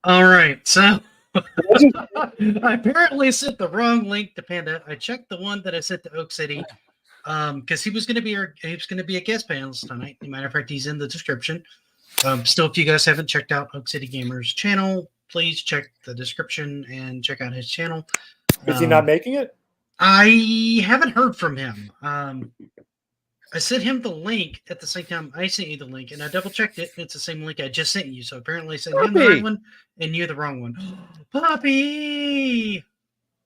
All right, so I apparently sent the wrong link to Panda. I checked the one that I sent to Oak City because he was going to be a guest panelist tonight. As a matter of fact, he's in the description. Still, if you guys haven't checked out Oak City Gamer's channel, please check the description and check out his channel. Is he not making it? I haven't heard from him. I sent him the link at the same time I sent you the link, and I double checked it. And it's the same link I just sent you. So apparently, I sent him the right one, and you the wrong one. Puppy.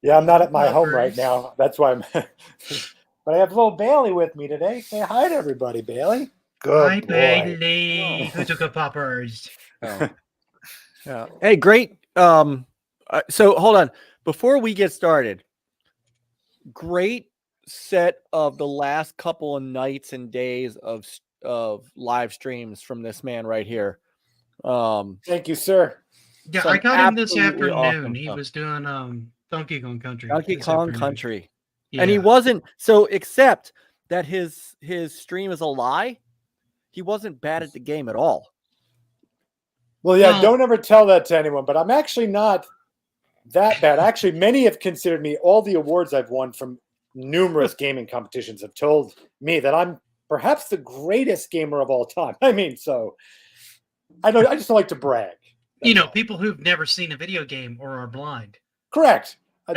Yeah, I'm not at my home right now. That's why I'm. But I have little Bailey with me today. Say hi to everybody, Bailey. Good hi, boy. Bailey. Who took a poppers? Oh. Yeah. Hey, great. So hold on before we get started. Great set of the last couple of nights and days of live streams from this man right here. Thank you, sir. Yeah, I got him this afternoon. Awesome he was doing Donkey Kong Country. Donkey Kong Country. Yeah. And he wasn't so except that his stream is a lie. He wasn't bad at the game at all. Well, yeah, don't ever tell that to anyone, but I'm actually not that bad. Actually, many have considered me. All the awards I've won from numerous gaming competitions have told me that I'm perhaps the greatest gamer of all time. I mean, so I just don't like to brag. People who've never seen a video game or are blind. Correct. I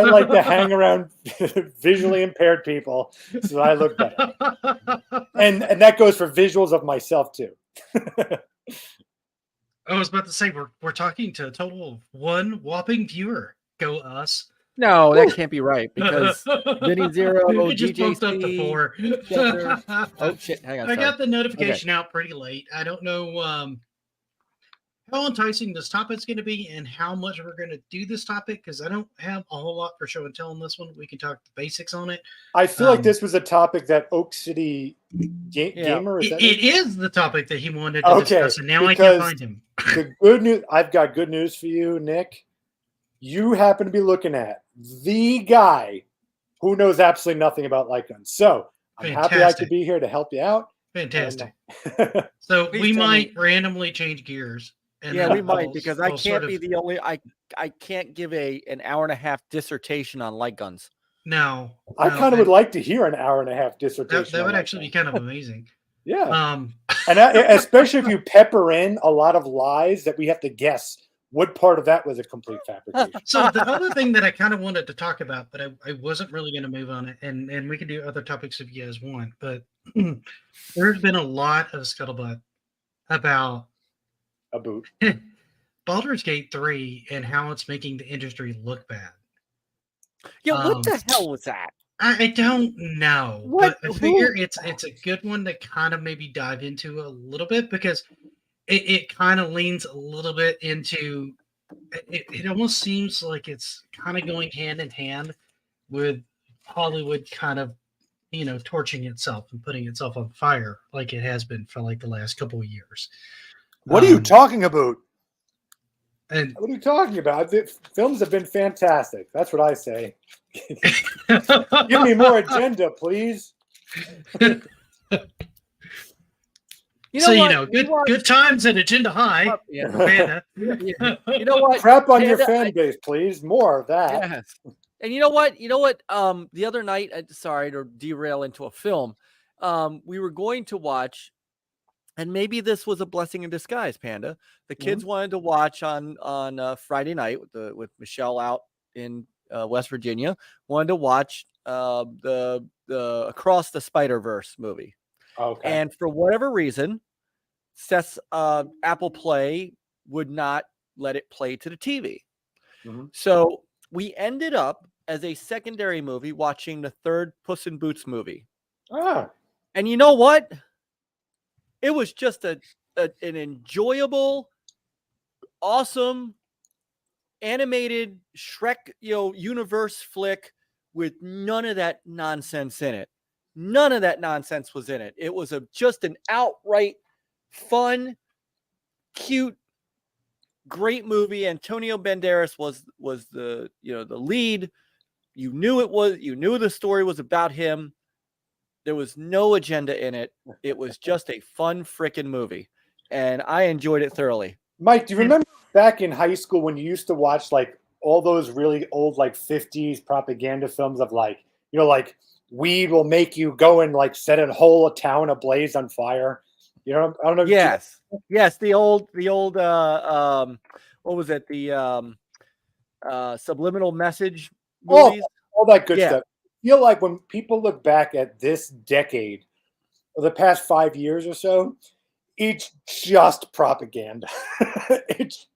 like to hang around visually impaired people so I look better. And that goes for visuals of myself too. I was about to say we're talking to a total of one whopping viewer. Go us. No, that can't be right because Vinny Zero, it just bumped up to 4. Oh shit! Hang on. I got the notification out pretty late. I don't know how enticing this topic's going to be and how much we're going to do this topic because I don't have a whole lot for show and tell on this one. We can talk the basics on it. I feel like this was a topic that Oak City Gamer it is the topic that he wanted to discuss, and now I can't find him. The good news, I've got good news for you, Nick. You happen to be looking at the guy who knows absolutely nothing about LightGuns. So I'm happy I could be here to help you out. Fantastic. So we might randomly change gears. Yeah, we might because I can't be the only. I can't give an hour and a half dissertation on LightGuns. No, I kind of would like to hear an hour and a half dissertation. That would actually be kind of amazing. Yeah. And especially if you pepper in a lot of lies that we have to guess what part of that was a complete fabrication. So the other thing that I kind of wanted to talk about, but I wasn't really going to move on it, and we can do other topics if you guys want, but there's been a lot of scuttlebutt about a boot. Baldur's Gate 3 and how it's making the industry look bad. Yeah, what the hell was that? I don't know, but I figure it's a good one to kind of maybe dive into a little bit because it kind of leans a little bit into it almost seems like it's kind of going hand in hand with Hollywood kind of torching itself and putting itself on fire like it has been for like the last couple of years. What are you talking about? And what are you talking about? The films have been fantastic. That's what I say. Give me more agenda, please. Good times at Agenda High. Yeah. You know what? Crap on your fan base, please. More of that. Yes. And you know what? The other night, sorry to derail into a film. We were going to watch. And maybe this was a blessing in disguise, Panda. The kids wanted to watch on Friday night with Michelle out in West Virginia. Wanted to watch the Across the Spider-Verse movie. Okay. And for whatever reason, Seth's Apple Play would not let it play to the TV. Mm-hmm. So we ended up as a secondary movie watching the third Puss in Boots movie. Ah. And you know what? It was just an enjoyable, awesome, animated Shrek, universe flick with none of that nonsense in it. None of that nonsense was in it. It was just an outright fun, cute, great movie. Antonio Banderas was the lead. You knew the story was about him. There was no agenda in it. It was just a fun freaking movie, and I enjoyed it thoroughly. Mike, do you remember back in high school when you used to watch like all those really old like 50s propaganda films of like, like weed will make you go and like set a whole town ablaze on fire. I don't know. Yes. Yes. The old, what was it? The subliminal message movies. All that good stuff. I feel like when people look back at this decade or the past 5 years or so, it's just propaganda. it's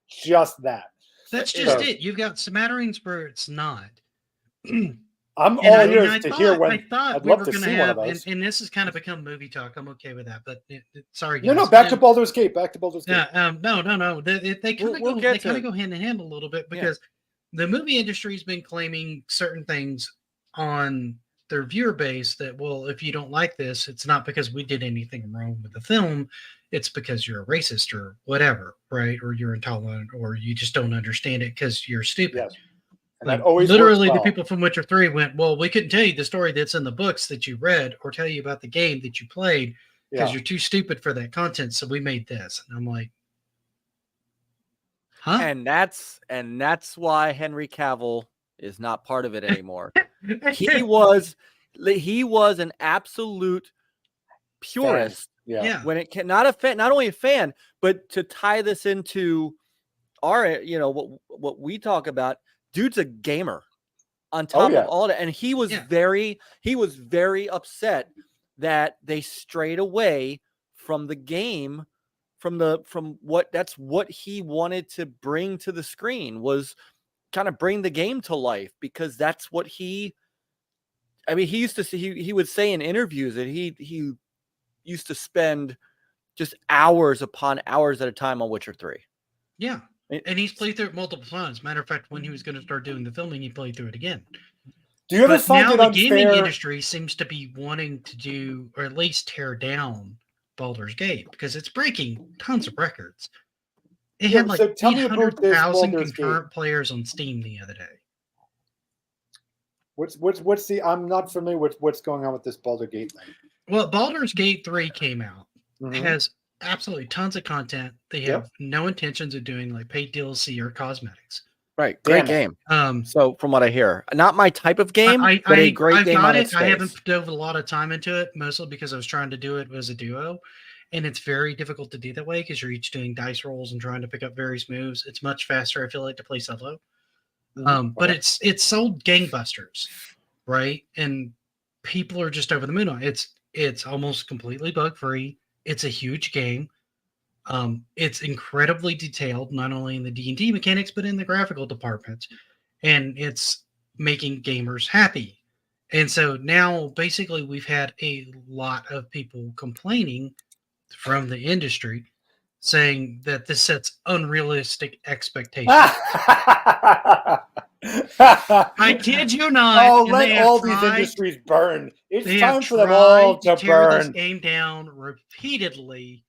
just that. That's just it. You've got smatterings where it's not. I'm all ears to hear when. I thought I'd we love were to going see to one of have, those. and this has kind of become movie talk. I'm okay with that, but sorry, guys. No, back to Baldur's Gate. Back to Baldur's Gate. Yeah, no. They kind of go hand in hand a little bit because the movie industry's been claiming certain things on their viewer base that, well, if you don't like this, it's not because we did anything wrong with the film. It's because you're a racist or whatever, right? Or you're intolerant, or you just don't understand it because you're stupid. Yes. And like, that always literally, works well. The people from Witcher 3 went, well, we couldn't tell you the story that's in the books that you read or tell you about the game that you played because you're too stupid for that content. So we made this. And I'm like, huh? And that's why Henry Cavill is not part of it anymore. He was an absolute purist. Yeah. When it can not only a fan, but to tie this into our, what we talk about, dude's a gamer on top of all that. And he was very upset that they strayed away from the game, from what he wanted to bring to the screen, was kind of bring the game to life, because that's what he used to say. He would say in interviews that he used to spend just hours upon hours at a time on Witcher 3. Yeah. And he's played through it multiple times. Matter of fact, when he was going to start doing the filming, he played through it again. Do you ever find it unfair? The gaming industry seems to be wanting to do, or at least tear down, Baldur's Gate, because it's breaking tons of records. It had like 800,000 concurrent players on Steam the other day. What's the? I'm not familiar with what's going on with this Baldur's Gate thing. Well, Baldur's Gate 3 came out. Mm-hmm. It has absolutely tons of content. They have no intentions of doing like paid DLC or cosmetics. Right, great game. So from what I hear, not my type of game, but a great game on its face. I haven't dove a lot of time into it, mostly because I was trying to do it as a duo, and it's very difficult to do that way because you're each doing dice rolls and trying to pick up various moves. It's much faster, I feel like, to play solo. But it's sold gangbusters, right? And people are just over the moon on it. It's almost completely bug free. It's a huge game. It's incredibly detailed, not only in the D&D mechanics, but in the graphical department. And it's making gamers happy. And so now basically we've had a lot of people complaining from the industry saying that this sets unrealistic expectations. I kid you not. Oh, let all these industries burn. It's time for them all to tear burn. This game down repeatedly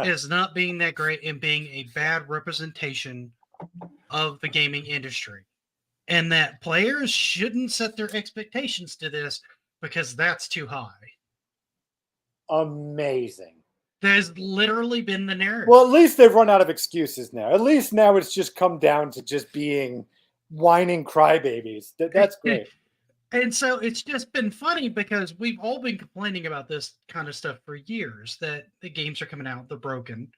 is not being that great and being a bad representation of the gaming industry. And that players shouldn't set their expectations to this because that's too high. Amazing. There's literally been the narrative. Well, at least they've run out of excuses now. At least now it's just come down to just being whining crybabies. That's great. And so it's just been funny because we've all been complaining about this kind of stuff for years, that the games are coming out, they're broken.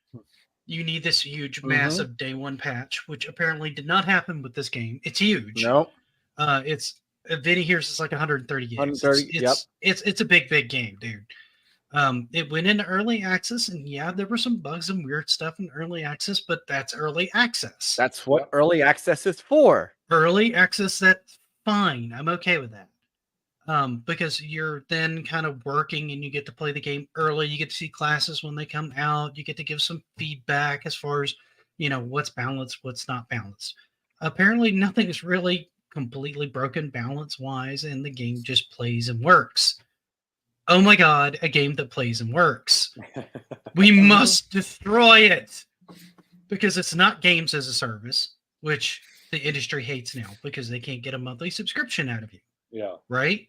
You need this huge, massive day one patch, which apparently did not happen with this game. It's huge. No. It's Vinny here's it's like 130 gigs. 130, It's a big game, dude. It went into early access, and there were some bugs and weird stuff in early access, but that's early access. That's what early access is for. Early access, that's fine. I'm okay with that. Because you're then kind of working and you get to play the game early. You get to see classes when they come out. You get to give some feedback as far as, what's balanced, what's not balanced. Apparently nothing is really completely broken balance-wise, and the game just plays and works. Oh my God, a game that plays and works. We must destroy it because it's not games as a service, which the industry hates now because they can't get a monthly subscription out of you. Yeah. Right?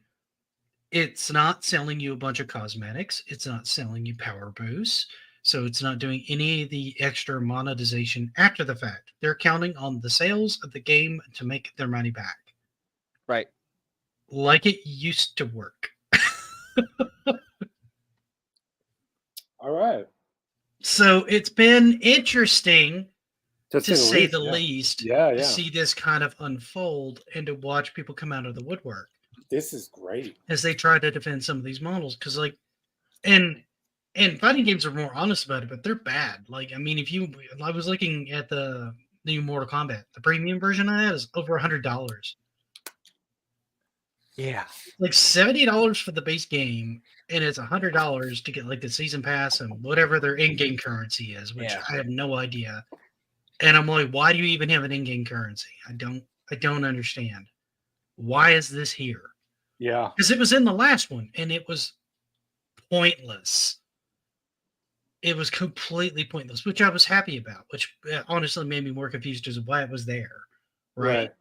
It's not selling you a bunch of cosmetics. It's not selling you power boosts. So it's not doing any of the extra monetization after the fact. They're counting on the sales of the game to make their money back. Right. Like it used to work. All right. So it's been interesting, to say the yeah. least, Yeah, to yeah. see this kind of unfold and to watch people come out of the woodwork This is great. as they try to defend some of these models. Because, like, and fighting games are more honest about it, but they're bad. Like, I mean, I was looking at the new Mortal Kombat, the premium version of that is over $100. Yeah. Like $70 for the base game, and it's $100 to get like the season pass and whatever their in-game currency is, which I have no idea. And I'm like, why do you even have an in-game currency? I don't understand. Why is this here? Yeah. Because it was in the last one, and it was pointless. It was completely pointless, which I was happy about, which honestly made me more confused as to why it was there. Right?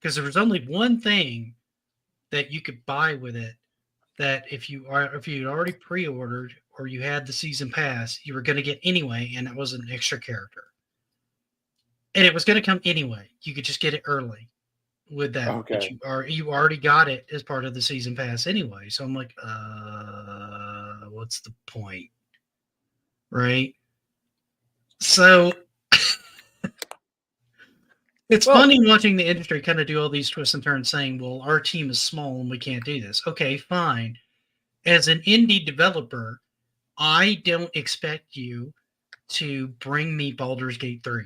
Because there was only one thing that you could buy with it, that if you already pre-ordered or you had the season pass, you were going to get anyway, and it was an extra character. And it was going to come anyway. You could just get it early with that. Okay. But you already got it as part of the season pass anyway. So I'm like, what's the point? Right? So it's funny watching the industry kind of do all these twists and turns saying, well, our team is small and we can't do this. Okay, fine. As an indie developer, I don't expect you to bring me Baldur's Gate 3.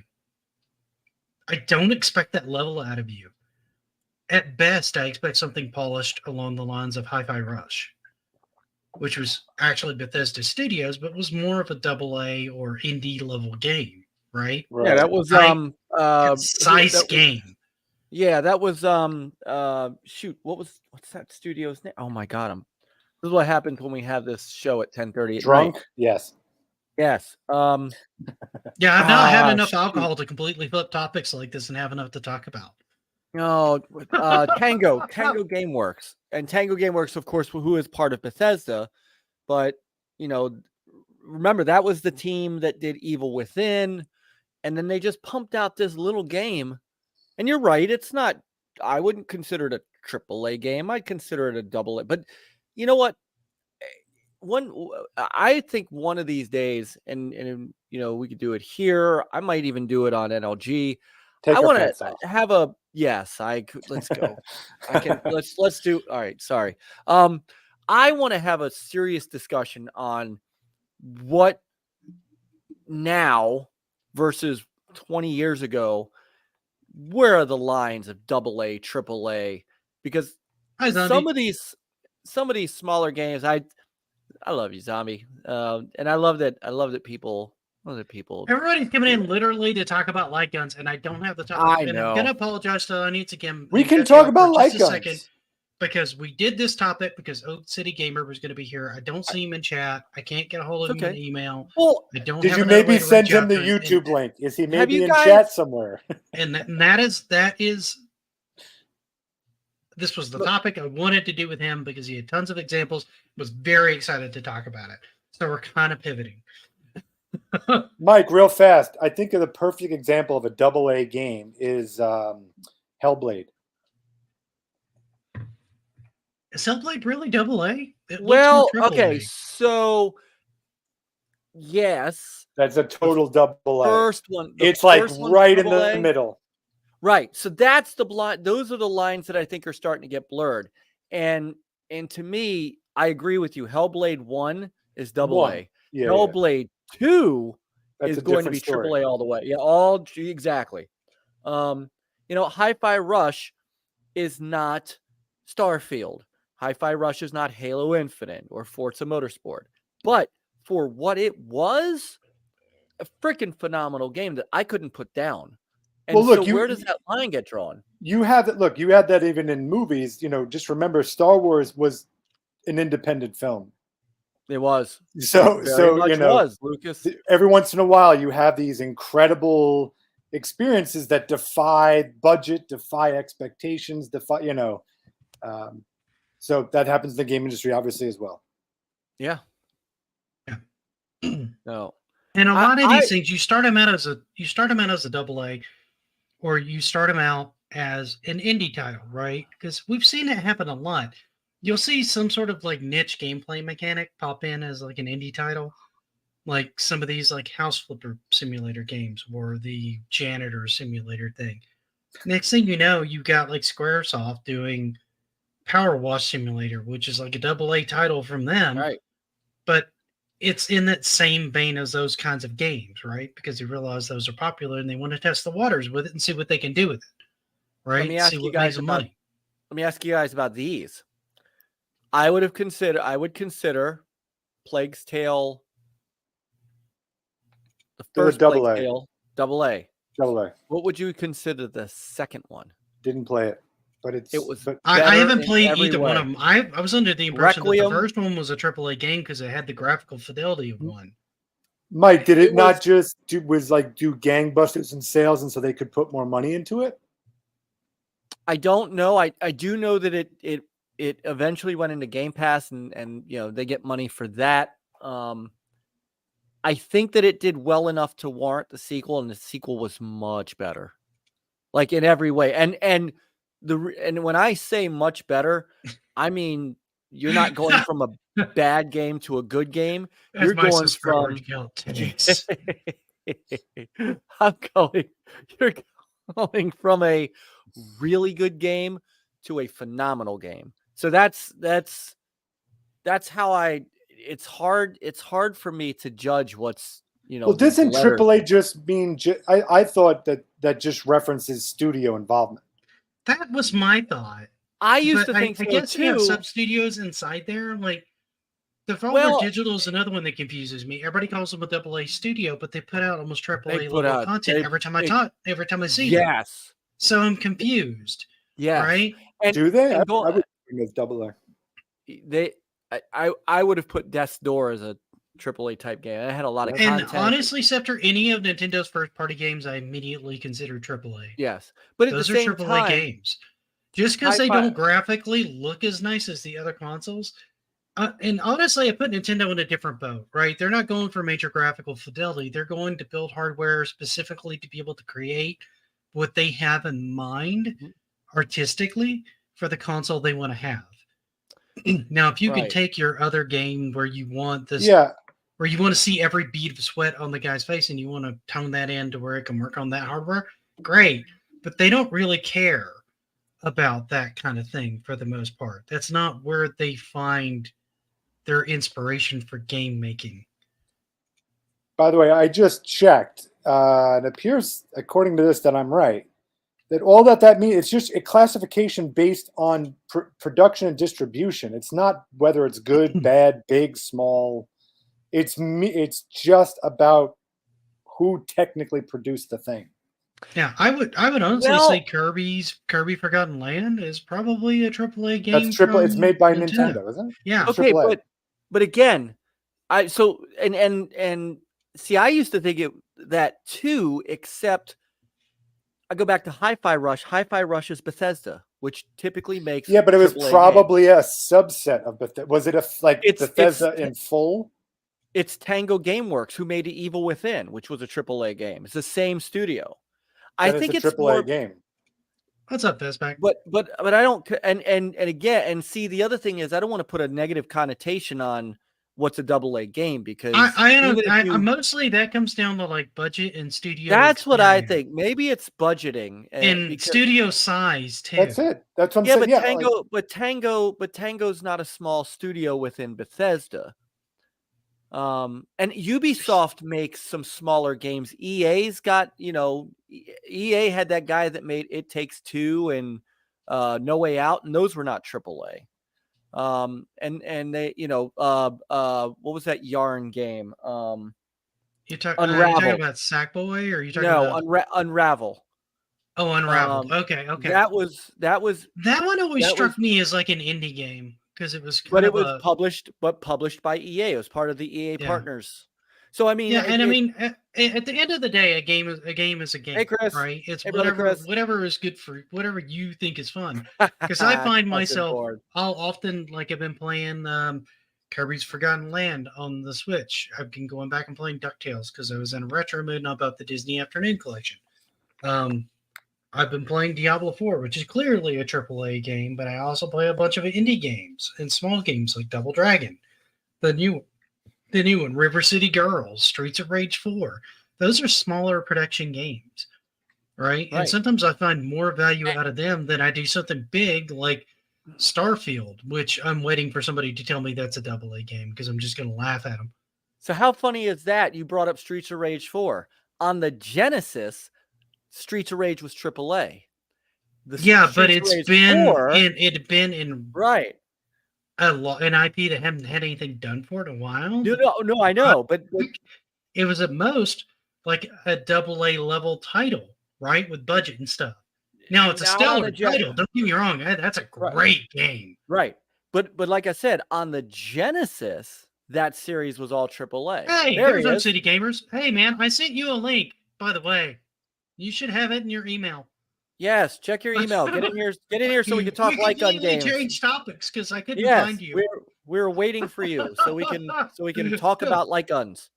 I don't expect that level out of you. At best, I expect something polished along the lines of Hi-Fi Rush, which was actually Bethesda Studios, but was more of a AA or indie level game, right? Yeah, that was concise game. Yeah, that was shoot, what's that studio's name? Oh my god, this is what happens when we have this show at 10:30 at Drunk? night. Yes. Yes. Yeah, I've not had enough alcohol to completely flip topics like this and have enough to talk about. No, Tango GameWorks. And Tango GameWorks, of course, who is part of Bethesda, but remember that was the team that did Evil Within, and then they just pumped out this little game. And you're right, it's not, I wouldn't consider it a AAA game. I'd consider it a AA. But you know what? I think one of these days, and we could do it here. I might even do it on NLG. I want to have a let's go. let's do. All right. Sorry. I want to have a serious discussion on what now versus 20 years ago. Where are the lines of AA, AAA? Because some of these smaller games, I love you, Zombie, and I love that people. Everybody's coming in literally to talk about LightGuns, and I don't have the time. I know. I'm gonna apologize to the audience again. We can talk about LightGuns because we did this topic because Oak City Gamer was going to be here. I don't see him in chat. I can't get a hold of him in email. Well, I don't. Did you maybe send him the YouTube link? Is he maybe in chat somewhere? And that is. This was the topic I wanted to do with him because he had tons of examples. Was very excited to talk about it. So we're kind of pivoting. Mike, real fast. I think of the perfect example of a AA game is Hellblade. Is Hellblade really AA? Well, okay, so yes, that's a total AA. First one, it's like right in the middle. Right. So that's the blind. Those are the lines that I think are starting to get blurred. And to me, I agree with you. Hellblade 1 is AA. Yeah, Hellblade 2 is going to be AAA all the way. Yeah, exactly. Hi-Fi Rush is not Starfield. Hi-Fi Rush is not Halo Infinite or Forza Motorsport. But for what it was, a freaking phenomenal game that I couldn't put down. And well, look, where does that line get drawn? You have that. Look, you had that even in movies. Just remember, Star Wars was an independent film. It was. So was, Lucas. Every once in a while, you have these incredible experiences that defy budget, defy expectations, so that happens in the game industry, obviously, as well. Yeah. No. And a lot of these things, you start them out as a double A, or you start them out as an indie title, right? Because we've seen it happen a lot. You'll see some sort of like niche gameplay mechanic pop in as like an indie title, like some of these like house flipper simulator games or the janitor simulator thing. Next thing you know, you got like Squaresoft doing Power Wash Simulator, which is like a double A title from them, right? But it's in that same vein as those kinds of games, right? Because they realize those are popular and they want to test the waters with it and see what they can do with it, right? Let me ask See you what guys makes them about. money. Let me ask you guys about these. I would consider Plague's Tale, the first double A. Plague's Tale, double A. Double A. What would you consider the second one? Didn't play it, but It was. I haven't played every either way. one of them. I was under the impression Requiem. that the first one was a AAA game because it had the graphical fidelity of one. Mike, did it not just do gangbusters in sales, and so they could put more money into it? I don't know. I do know that it eventually went into Game Pass, and you know they get money for that. I think that it did well enough to warrant the sequel, and the sequel was much better, like in every way. And when I say much better, I mean you're not going from a bad game to a good game. You're going from you're going from a really good game to a phenomenal game. So that's how it's hard for me to judge what's, you know. Well, doesn't AAA just mean I thought that just references studio involvement. That was my thought. I used to think I so guess too. you have sub studios inside there. Like Devolver Digital is another one that confuses me. Everybody calls them a AA studio, but they put out almost AAA level content every time I see them. Yes. So I'm confused. Yeah. Right? And, do they? I would think it's AA. I would have put Death's Door as a AAA type game. I had a lot of content. And honestly, after any of Nintendo's first party games, I immediately consider AAA. Yes. But those are AAA games. Just because they don't graphically look as nice as the other consoles. And honestly, I put Nintendo in a different boat, right? They're not going for major graphical fidelity. They're going to build hardware specifically to be able to create what they have in mind artistically for the console they want to have. Now, if you can take your other game where you want this, where you want to see every bead of sweat on the guy's face and you want to tone that in to where it can work on that hardware, great. But they don't really care about that kind of thing for the most part. That's not where they find their inspiration for game making. By the way, I just checked. It appears, according to this, that I'm right. That all that means, it's just a classification based on production and distribution. It's not whether it's good, bad, big, small. It's just about who technically produced the thing. Yeah, I would honestly say Kirby Forgotten Land is probably a AAA game. That's triple. It's made by Nintendo, isn't it? Yeah. Okay, but again, I see. I used to think that too, except I go back to Hi-Fi Rush. Hi-Fi Rush is Bethesda, which typically makes but it was AAA probably games. a subset of Bethesda. Was it Bethesda in full? It's Tango Gameworks who made Evil Within, which was a AAA game. It's the same studio. I think it's a AAA game. What's up, Fastback? But I don't. And again, see, the other thing is I don't want to put a negative connotation on what's a AA game because I mostly that comes down to like budget and studio. That's experience. What I think. Maybe it's budgeting and studio size too. That's it. That's what I'm saying. But Tango's not a small studio within Bethesda. And Ubisoft makes some smaller games. EA's got, EA had that guy that made It Takes Two and No Way Out, and those were not AAA. And they, what was that Yarn game? Unravel. Are you talking about Sackboy, or are you talking about Unravel? Oh, Unravel. Okay. That one always struck me as like an indie game because it was. Published by EA. It was part of the EA partners. So I mean, at the end of the day, a game is a game. Hey, Chris. Right? It's hey, whatever is good for whatever you think is fun. Because I find myself, I'll often I've been playing Kirby's Forgotten Land on the Switch. I've been going back and playing DuckTales because I was in a retro mood and about the Disney Afternoon Collection. I've been playing Diablo 4, which is clearly a AAA game, but I also play a bunch of indie games and small games like Double Dragon, the new one, River City Girls, Streets of Rage 4. Those are smaller production games, right? And sometimes I find more value out of them than I do something big like Starfield, which I'm waiting for somebody to tell me that's a AA game because I'm just going to laugh at them. So how funny is that? You brought up Streets of Rage 4. On the Genesis, Streets of Rage was AAA. But it had been in an IP that hadn't had anything done for it in a while. No, I know, but it was at most like a AA level title, right, with budget and stuff. Now it's a stellar title. Don't get me wrong, that's a great game. Right, but like I said, on the Genesis, that series was all AAA. Hey, there's Oak City Gamers. Hey, man, I sent you a link. By the way, you should have it in your email. Yes, check your email. Get in here so we can talk light gun games. Change topics because I couldn't find you. We're waiting for you so we can talk about light guns.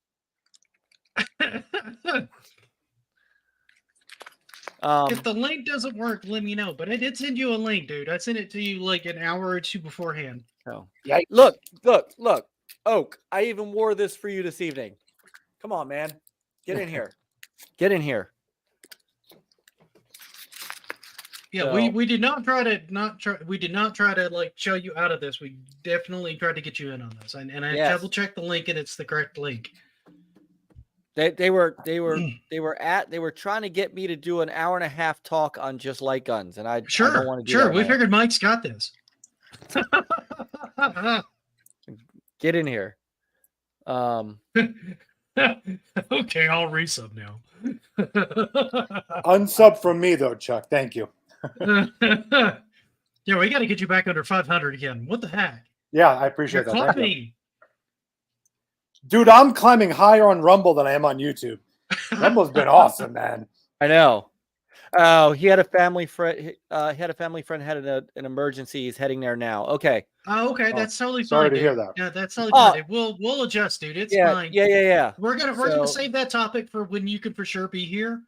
If the link doesn't work, let me know. But I did send you a link, dude. I sent it to you like an hour or two beforehand. Oh, yeah. Look, Oak. I even wore this for you this evening. Come on, man. Get in here. Get in here. Yeah, so, we did not try to like show you out of this. We definitely tried to get you in on this, and I double checked the link, and it's the correct link. They were trying to get me to do an hour and a half talk on just light guns, and I don't want to do that. We figured Mike's got this. Get in here. Okay, I'll resub now. Unsub from me though, Chuck. Thank you. Yeah, we got to get you back under 500 again. What the heck? Yeah, I appreciate that. Thank you. Dude, I'm climbing higher on Rumble than I am on YouTube. Rumble's been awesome, man. I know. Oh, he had a family friend. Had an emergency. He's heading there now. Okay. Oh, okay. That's totally fine. Sorry to hear that. Yeah, that's totally fine. We'll adjust, dude. It's fine. Yeah. We're gonna save that topic for when you can for sure be here.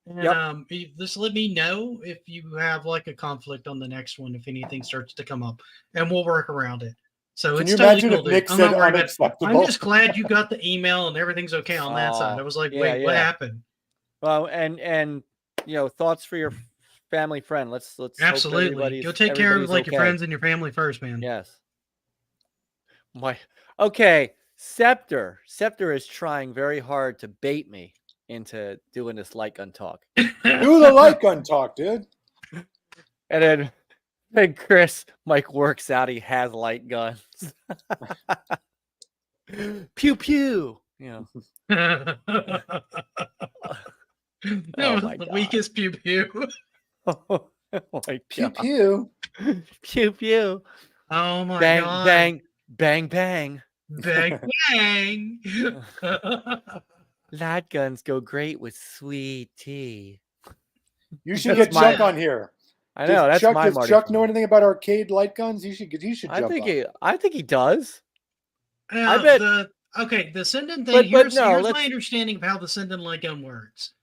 And just let me know if you have like a conflict on the next one, if anything starts to come up, and we'll work around it. So can it's you totally imagine cool, if Nick said unacceptable? I'm just glad you got the email and everything's okay on that side. I was like, wait, what happened? Well, and thoughts for your family friend. Let's absolutely go take care of like your friends and your family first, man. Yes. Scepter is trying very hard to bait me into doing this light gun talk. Do the light gun talk, dude. And then Chris, Mike works out. He has light guns. Pew pew. That was the weakest pew pew. Oh my pew God. Pew pew pew. Oh my bang, God. Bang bang bang bang bang. Light guns go great with sweet tea. You should get Chuck on here. I know. Does Chuck know anything about arcade light guns? You should jump on. I think he does. I bet. The Sinden thing. Here's my understanding of how the Sinden light gun works.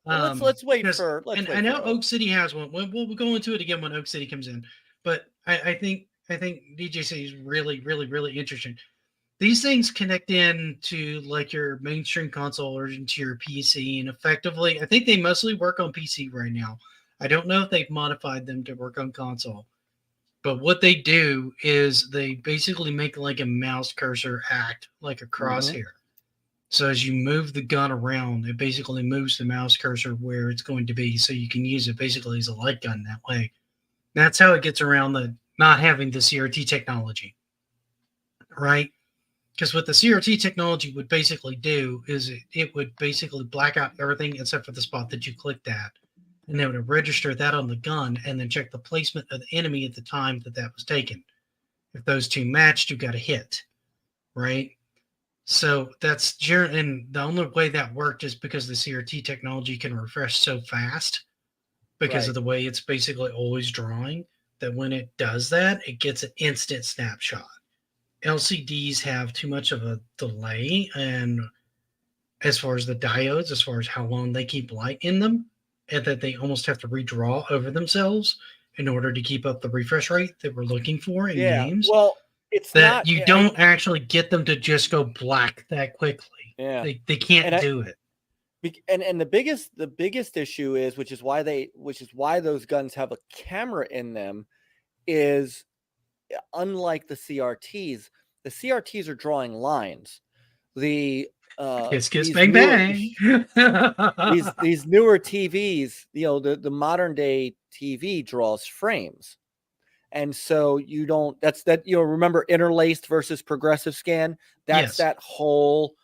Let's wait for. I know Oak City has one. We'll go into it again when Oak City comes in. But I think DJC is really, really, really interesting. These things connect in to like your mainstream console or into your PC, and effectively, I think they mostly work on PC right now. I don't know if they've modified them to work on console, but what they do is they basically make like a mouse cursor act like a crosshair. So as you move the gun around, it basically moves the mouse cursor where it's going to be, so you can use it basically as a light gun that way. That's how it gets around the not having the CRT technology, right? Because what the CRT technology would basically do is it would basically black out everything except for the spot that you clicked at. And they would register that on the gun and then check the placement of the enemy at the time that was taken. If those two matched, you got a hit, right? So and the only way that worked is because the CRT technology can refresh so fast because of the way it's basically always drawing, that when it does that, it gets an instant snapshot. LCDs have too much of a delay, and as far as the diodes, as far as how long they keep light in them, and that they almost have to redraw over themselves in order to keep up the refresh rate that we're looking for in games. Well, it's that not. You don't actually get them to just go black that quickly. Yeah, they can't do it. And the biggest issue is, which is why those guns have a camera in them, is unlike the CRTs are drawing lines. The kiss bang bang. these newer TVs, the modern day TV draws frames, and so you don't. Remember interlaced versus progressive scan. That's that whole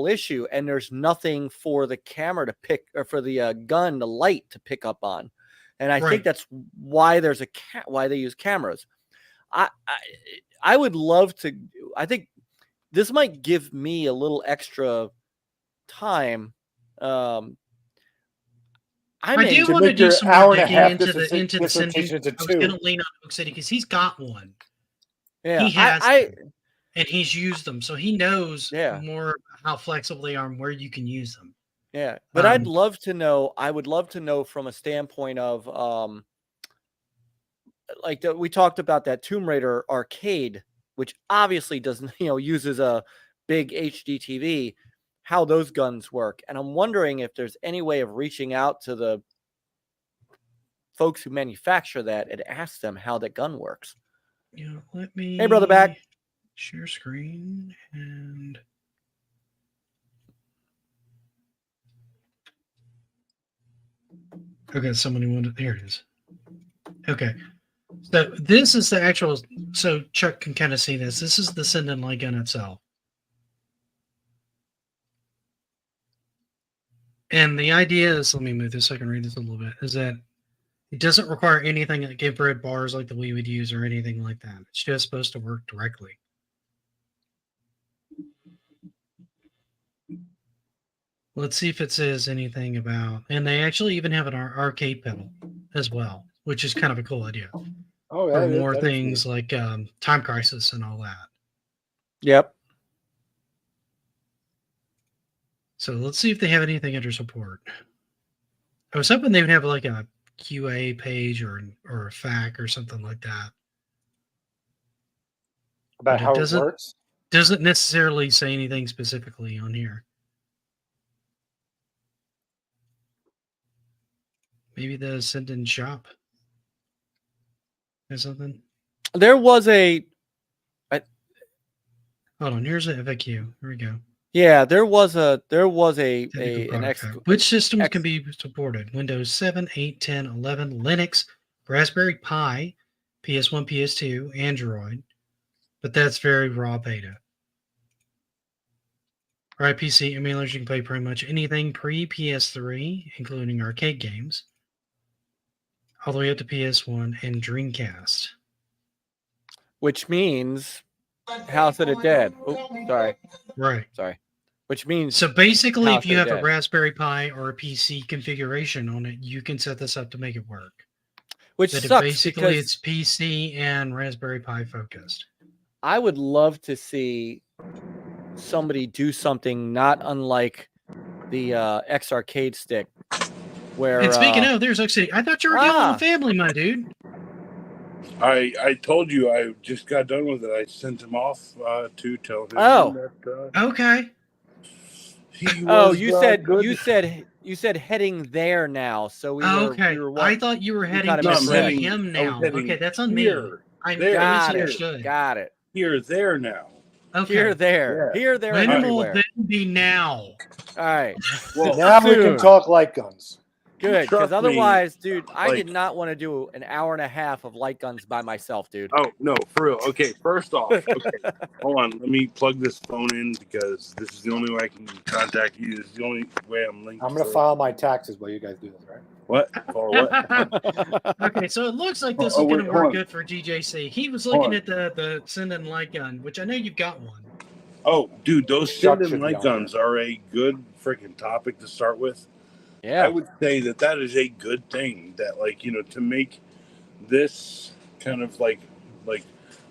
issue, and there's nothing for the camera to pick, or for the gun, the light to pick up on, and I think that's why why they use cameras. I would love to. I think this might give me a little extra time. I do want to do some more digging into the dissertation. I was going to lean on Oak City because he's got one. Yeah, he has. And he's used them, so he knows more how flexible they are and where you can use them. Yeah, but I'd love to know. I would love to know from a standpoint of, we talked about that Tomb Raider arcade, which obviously doesn't, uses a big HD TV, how those guns work. And I'm wondering if there's any way of reaching out to the folks who manufacture that and ask them how that gun works. Yeah, let me. Hey, brother, back. Share screen and okay, somebody wanted. There it is. Okay, so this is the actual. So Chuck can kind of see this. This is the send-in light gun itself, and the idea is. Let me move this so I can read this a little bit. Is that it doesn't require anything like infrared bars like that we would use or anything like that. It's just supposed to work directly. Let's see if it says anything about, and they actually even have an arcade pedal as well, which is kind of a cool idea. Oh, yeah, for more things like Time Crisis and all that. Yep. So let's see if they have anything under support. I was hoping they would have like a QA page or a FAQ or something like that. About how it works? Doesn't necessarily say anything specifically on here. Maybe the send-in shop or something. There was hold on. Here's an FAQ. Here we go. Yeah, there was an which systems can be supported? Windows 7, 8, 10, 11, Linux, Raspberry Pi, PS1, PS2, Android. But that's very raw beta. All right, PC emulators, you can play pretty much anything pre-PS3, including arcade games, all the way up to PS1 and Dreamcast. Which means House of the Dead. Oh, sorry. Right. Sorry. Which means... So basically, if you have a Raspberry Pi or a PC configuration on it, you can set this up to make it work. Which sucks basically, it's PC and Raspberry Pi focused. I would love to see somebody do something not unlike the X Arcade stick, where. And speaking of, there's Oak City. I thought you were dealing with family, my dude. I told you I just got done with it. I sent him off to tell him. That, okay. You said heading there now. So we were. Okay. We were I thought you were heading to him now. Okay, that's on me. I misunderstood. Got it. Here, there now. Okay. Here, there. Yeah. Here, there, and everywhere. When will be now? All right. Well, now we can talk light guns. Good, because otherwise, dude, I did not want to do an hour and a half of light guns by myself, dude. Oh, no, for real. Okay, first off, hold on. Let me plug this phone in because this is the only way I can contact you. This is the only way I'm linked. I'm going to file my taxes while you guys do this, right? What? Or what? Okay, so it looks like this is going to work good for GJC. He was looking at the send-in light gun, which I know you've got one. Oh, dude, those send-in light guns are a good freaking topic to start with. Yeah, I would say that is a good thing. That to make this kind of like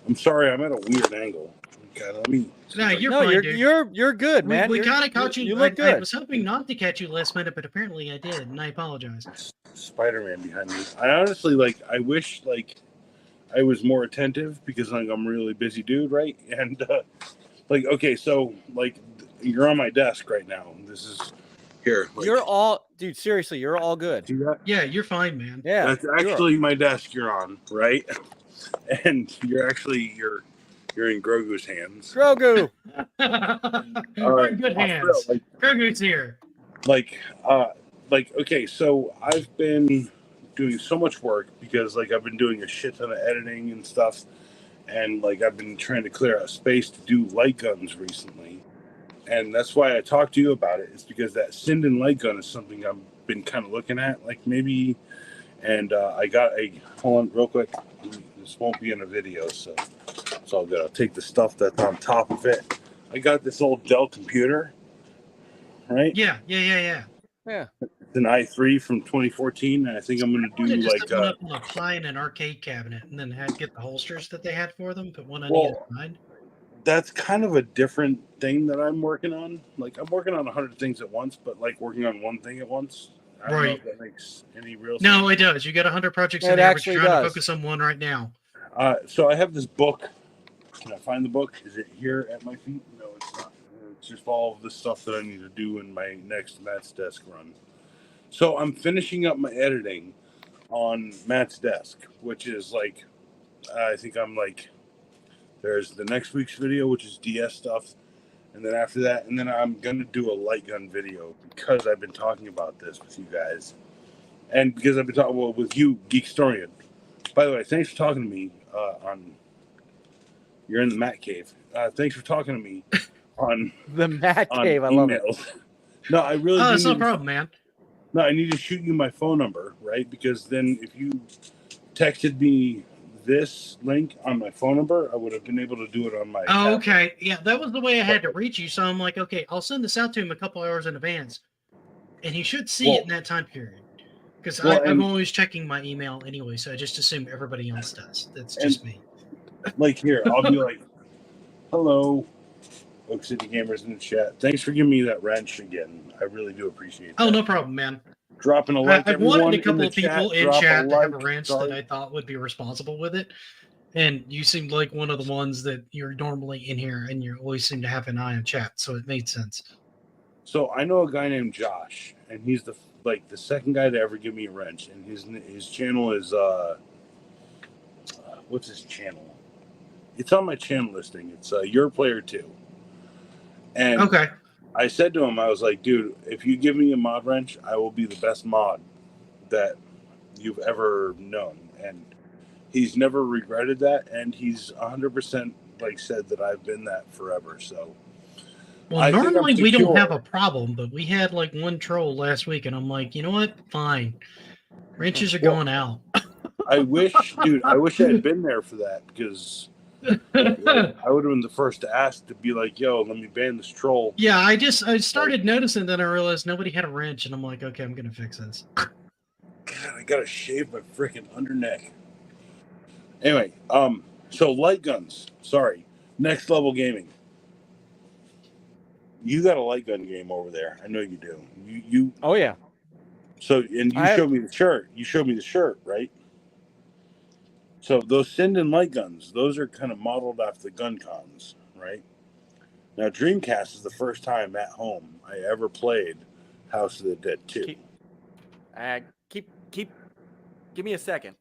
I'm sorry, I'm at a weird angle. God, let me. No, you're No, fine, dude. you're good, man. We kind of caught you. You look I good. was hoping not to catch you last minute, but apparently I did, and I apologize. Spider-Man behind me. I honestly like. I wish like I was more attentive because like I'm a really busy dude, right? And like, okay, so like you're on my desk right now. This is here. Like, You're all, dude. Seriously, you're all good. see that? Yeah, you're fine, man. Yeah, That's actually my desk you're on, right? And you're in Grogu's hands. Grogu. We're in good hands. Like, Grogu's here. like okay, so I've been doing so much work because like I've been doing a shit ton of editing and stuff, and like I've been trying to clear out space to do light guns recently, and that's why I talked to you about it. It's because that Sinden light gun is something I've been kind of looking at, like maybe, and I got a hold on real quick. This won't be in a video, so it's all good. I'll take the stuff that's on top of it. I got this old Dell computer, right? Yeah. Yeah. It's an i3 from 2014, and I think I'm going to do like just up and apply in an arcade cabinet, and then get the holsters that they had for them, put one on either side. That's kind of a different thing that I'm working on. Like I'm working on 100 things at once, but like working on one thing at once. I don't know if that makes any real sense. No, it does. You got 100 projects in there, but you're trying to focus on one right now. So I have this book. Can I find the book? Is it here at my feet? No, it's not. It's just all of the stuff that I need to do in my next Matt's Desk run. So I'm finishing up my editing on Matt's Desk, which is like, I think I'm like, there's the next week's video, which is DS stuff. And then after that, and then I'm going to do a light gun video because I've been talking about this with you guys. And because I've been talking with you, Geekstorian. By the way, thanks for talking to me you're in the Matt Cave. Thanks for talking to me on the Matt Cave. I emails. love it. No, I really. Oh, it's no problem, man. No, I need to shoot you my phone number, right? Because then if you texted me this link on my phone number, I would have been able to do it on my. Oh, okay. Yeah, that was the way I had to reach you. So I'm like, okay, I'll send this out to him a couple hours in advance, and he should see it in that time period. Because I'm always checking my email anyway, so I just assume everybody else does. That's just me. Like here, I'll be like, "Hello, Oak City Gamers in the chat. Thanks for giving me that wrench again. I really do appreciate that." Oh, no problem, man. Dropping a like. I wanted a couple of people in chat to have a like, wrench that I thought would be responsible with it, and you seemed like one of the ones that you're normally in here, and you always seem to have an eye on chat, so it made sense. So I know a guy named Josh, and he's the second guy to ever give me a wrench, and his channel is what's his channel? It's on my channel listing. It's Your Player 2. And okay. I said to him, I was like, dude, if you give me a mod wrench, I will be the best mod that you've ever known. And he's never regretted that, and he's 100% like said that I've been that forever. So well, normally we don't have a problem, but we had like one troll last week, and I'm like, you know what? Fine. Wrenches are going out. I wish I had been there for that, because I would have been the first to ask to be like, yo, let me ban this troll. Yeah, I started noticing, then I realized nobody had a wrench, and I'm like, okay, I'm gonna fix this. God, I gotta shave my freaking underneck. Anyway, so light guns. Sorry, Next Level Gaming. You got a light gun game over there. I know you do. You. Oh yeah. So and you showed me the shirt. You showed me the shirt, right? So those Sinden light guns, those are kind of modeled after the gun cons, right? Now Dreamcast is the first time at home I ever played House of the Dead 2. Give me a second.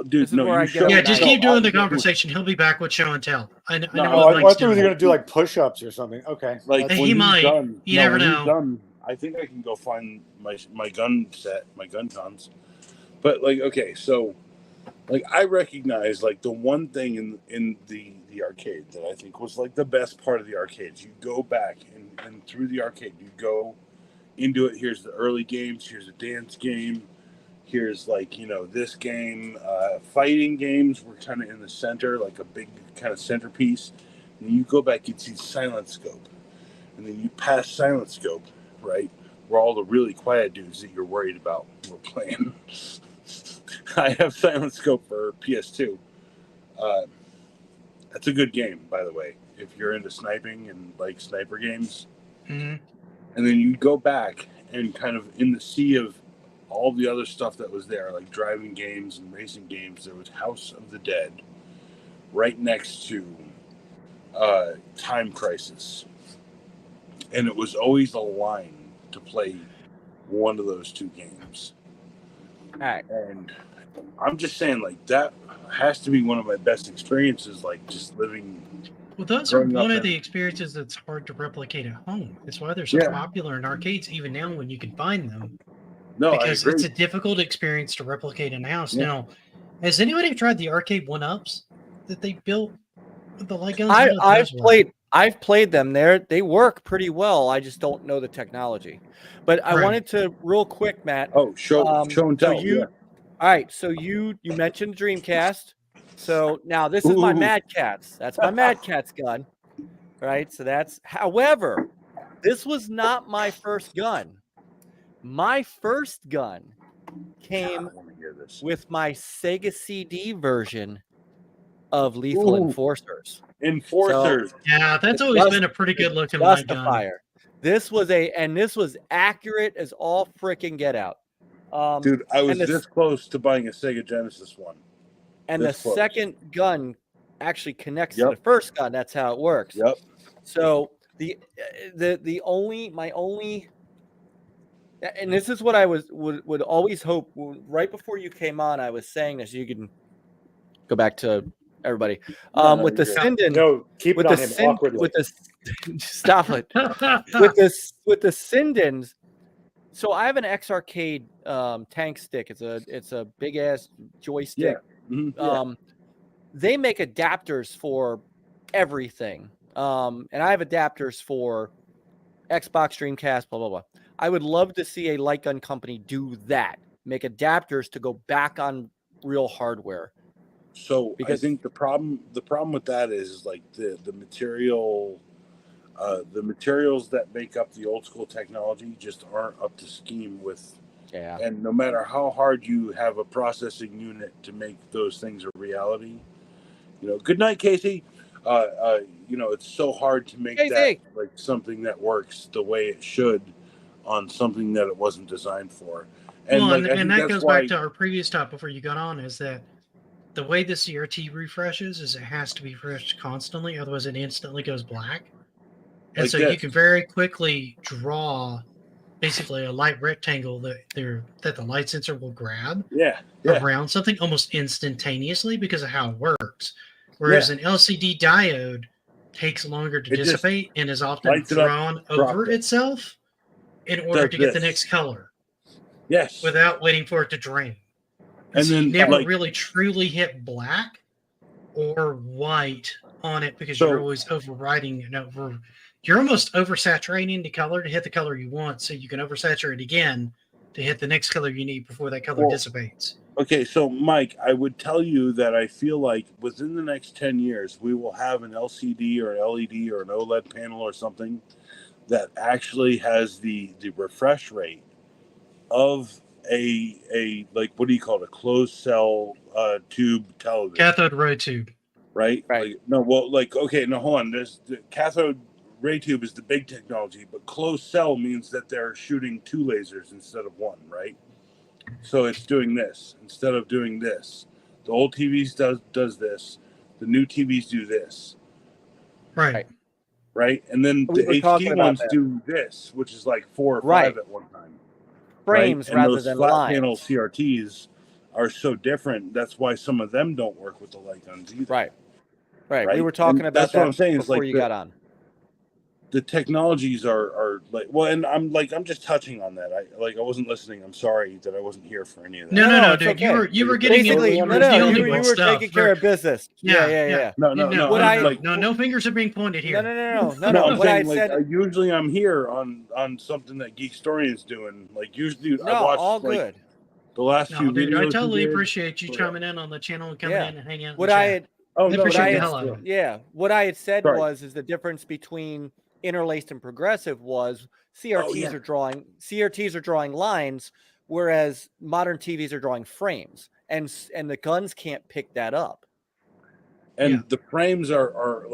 Dude, no, just keep doing the conversation. He'll be back with show and tell. I thought he was going to do like push-ups or something. Okay, like he might. You never know. Done, I think I can go find my gun set, my gun cons. But like, okay, so like I recognize like the one thing in the arcade that I think was like the best part of the arcades. You go back and through the arcade, you go into it. Here's the early games. Here's a dance game. Here's like, you know, this game. Fighting games were kind of in the center, like a big kind of centerpiece. And you go back, you see Silent Scope. And then you pass Silent Scope, right? Where all the really quiet dudes that you're worried about were playing. I have Silent Scope for PS2. That's a good game, by the way, if you're into sniping and like sniper games. Mm-hmm. And then you go back and kind of in the sea of all the other stuff that was there, like driving games and racing games, there was House of the Dead right next to Time Crisis. And it was always a line to play one of those two games. All right. And I'm just saying, like, that has to be one of my best experiences, like just living. Well, those are growing up one of in- the experiences that's hard to replicate at home. It's why they're so Yeah. popular in arcades, even now when you can find them. No, Because I agree. it's a difficult experience to replicate in house. Yeah. Now, has anybody tried the arcade one-ups that they built with the light guns? I've played them. They work pretty well. I just don't know the technology. But I Right. wanted to real quick, Matt. Oh, show and tell. All right. So you mentioned Dreamcast. So now this is my Ooh. Mad Catz. That's my Mad Catz gun. Right. So that's. However, this was not my first gun. My first gun came I want to hear this. with my Sega CD version of Lethal Ooh. Enforcers. Enforcers. Yeah, that's always been a pretty good looking light gun. Justifier. This was accurate as all freaking get out. Dude, I was and the- this close to buying a Sega Genesis one. And the this close. second gun actually connects to Yep. the first gun. That's how it works. Yep. So my only, and this is what I would always hope. Right before you came on, I was saying this. You can go back to everybody. No, With the you're good. Sinden, No, keep with it on the him awkwardly. with the stop it. with the Sindens. So I have an X Arcade tank stick. It's a big ass joystick. Mhm. They make adapters for everything. And I have adapters for Xbox, Dreamcast, blah blah blah. I would love to see a light gun company do that. Make adapters to go back on real hardware. So Because- I think the problem with that is like the materials that make up the old school technology just aren't up to scheme with. Yeah. And no matter how hard you have a processing unit to make those things a reality, good night, Casey. It's so hard to make Casey! that like something that works the way it should on something that it wasn't designed for. And Well, like, I and think that that's goes why, back to our previous talk before you got on, is that the way the CRT refreshes is it has to be refreshed constantly, otherwise it instantly goes black. And Like so this. you can very quickly draw basically a light rectangle that the light sensor will grab yeah. around something almost instantaneously because of how it works. Whereas an LCD diode takes longer to It just dissipate and is often lights it up, drawn drops over it. itself in order Does to get the this. next color Yes. without waiting for it to drain. And so then, you never like- really truly hit black or white on it because So- you're always overriding and you're almost oversaturating the color to hit the color you want, so you can oversaturate again to hit the next color you need before that color Well, dissipates. Okay, so Mike, I would tell you that I feel like within the next 10 years, we will have an LCD or an LED or an OLED panel or something that actually has the refresh rate of a like, what do you call it? A closed cell tube television. Cathode ray tube. Right? Right. Like, no, well, like, okay, no, hold on. There's the cathode ray tube is the big technology, but closed cell means that they're shooting two lasers instead of one, right? So it's doing this instead of doing this. The old TVs does this. The new TVs do this, Right. right? And then We the were talking HD about ones that. do this, which is like 4 or 5 Right. at one time. Frames right? And rather those than flat lines. panel CRTs are so different. That's why some of them don't work with the light guns either. Right. Right. Right? We were talking And about that's that what I'm saying, is before like you the- got on. The technologies are like, well, and I'm just touching on that. I wasn't listening. I'm sorry that I wasn't here for any of that. No, it's dude. okay. You were getting Basically, into no, no, dealing you with were stuff. taking care of business. Yeah. No. What I- like, no fingers are being pointed here. No. I'm What I saying, had like, said. usually I'm here on something that Geek Storian's doing. Like usually, I No, watched all like good. the last No, few dude, videos. I you totally did. appreciate you Yeah. chiming in on the channel and coming Yeah. in and hanging out. What in the I chat. had, Oh I no, appreciate the no, hell out no. of it. yeah, what I had said Sorry. is the difference between interlaced and progressive was CRTs are drawing lines, whereas modern TVs are drawing frames, and the guns can't pick that up. And the frames are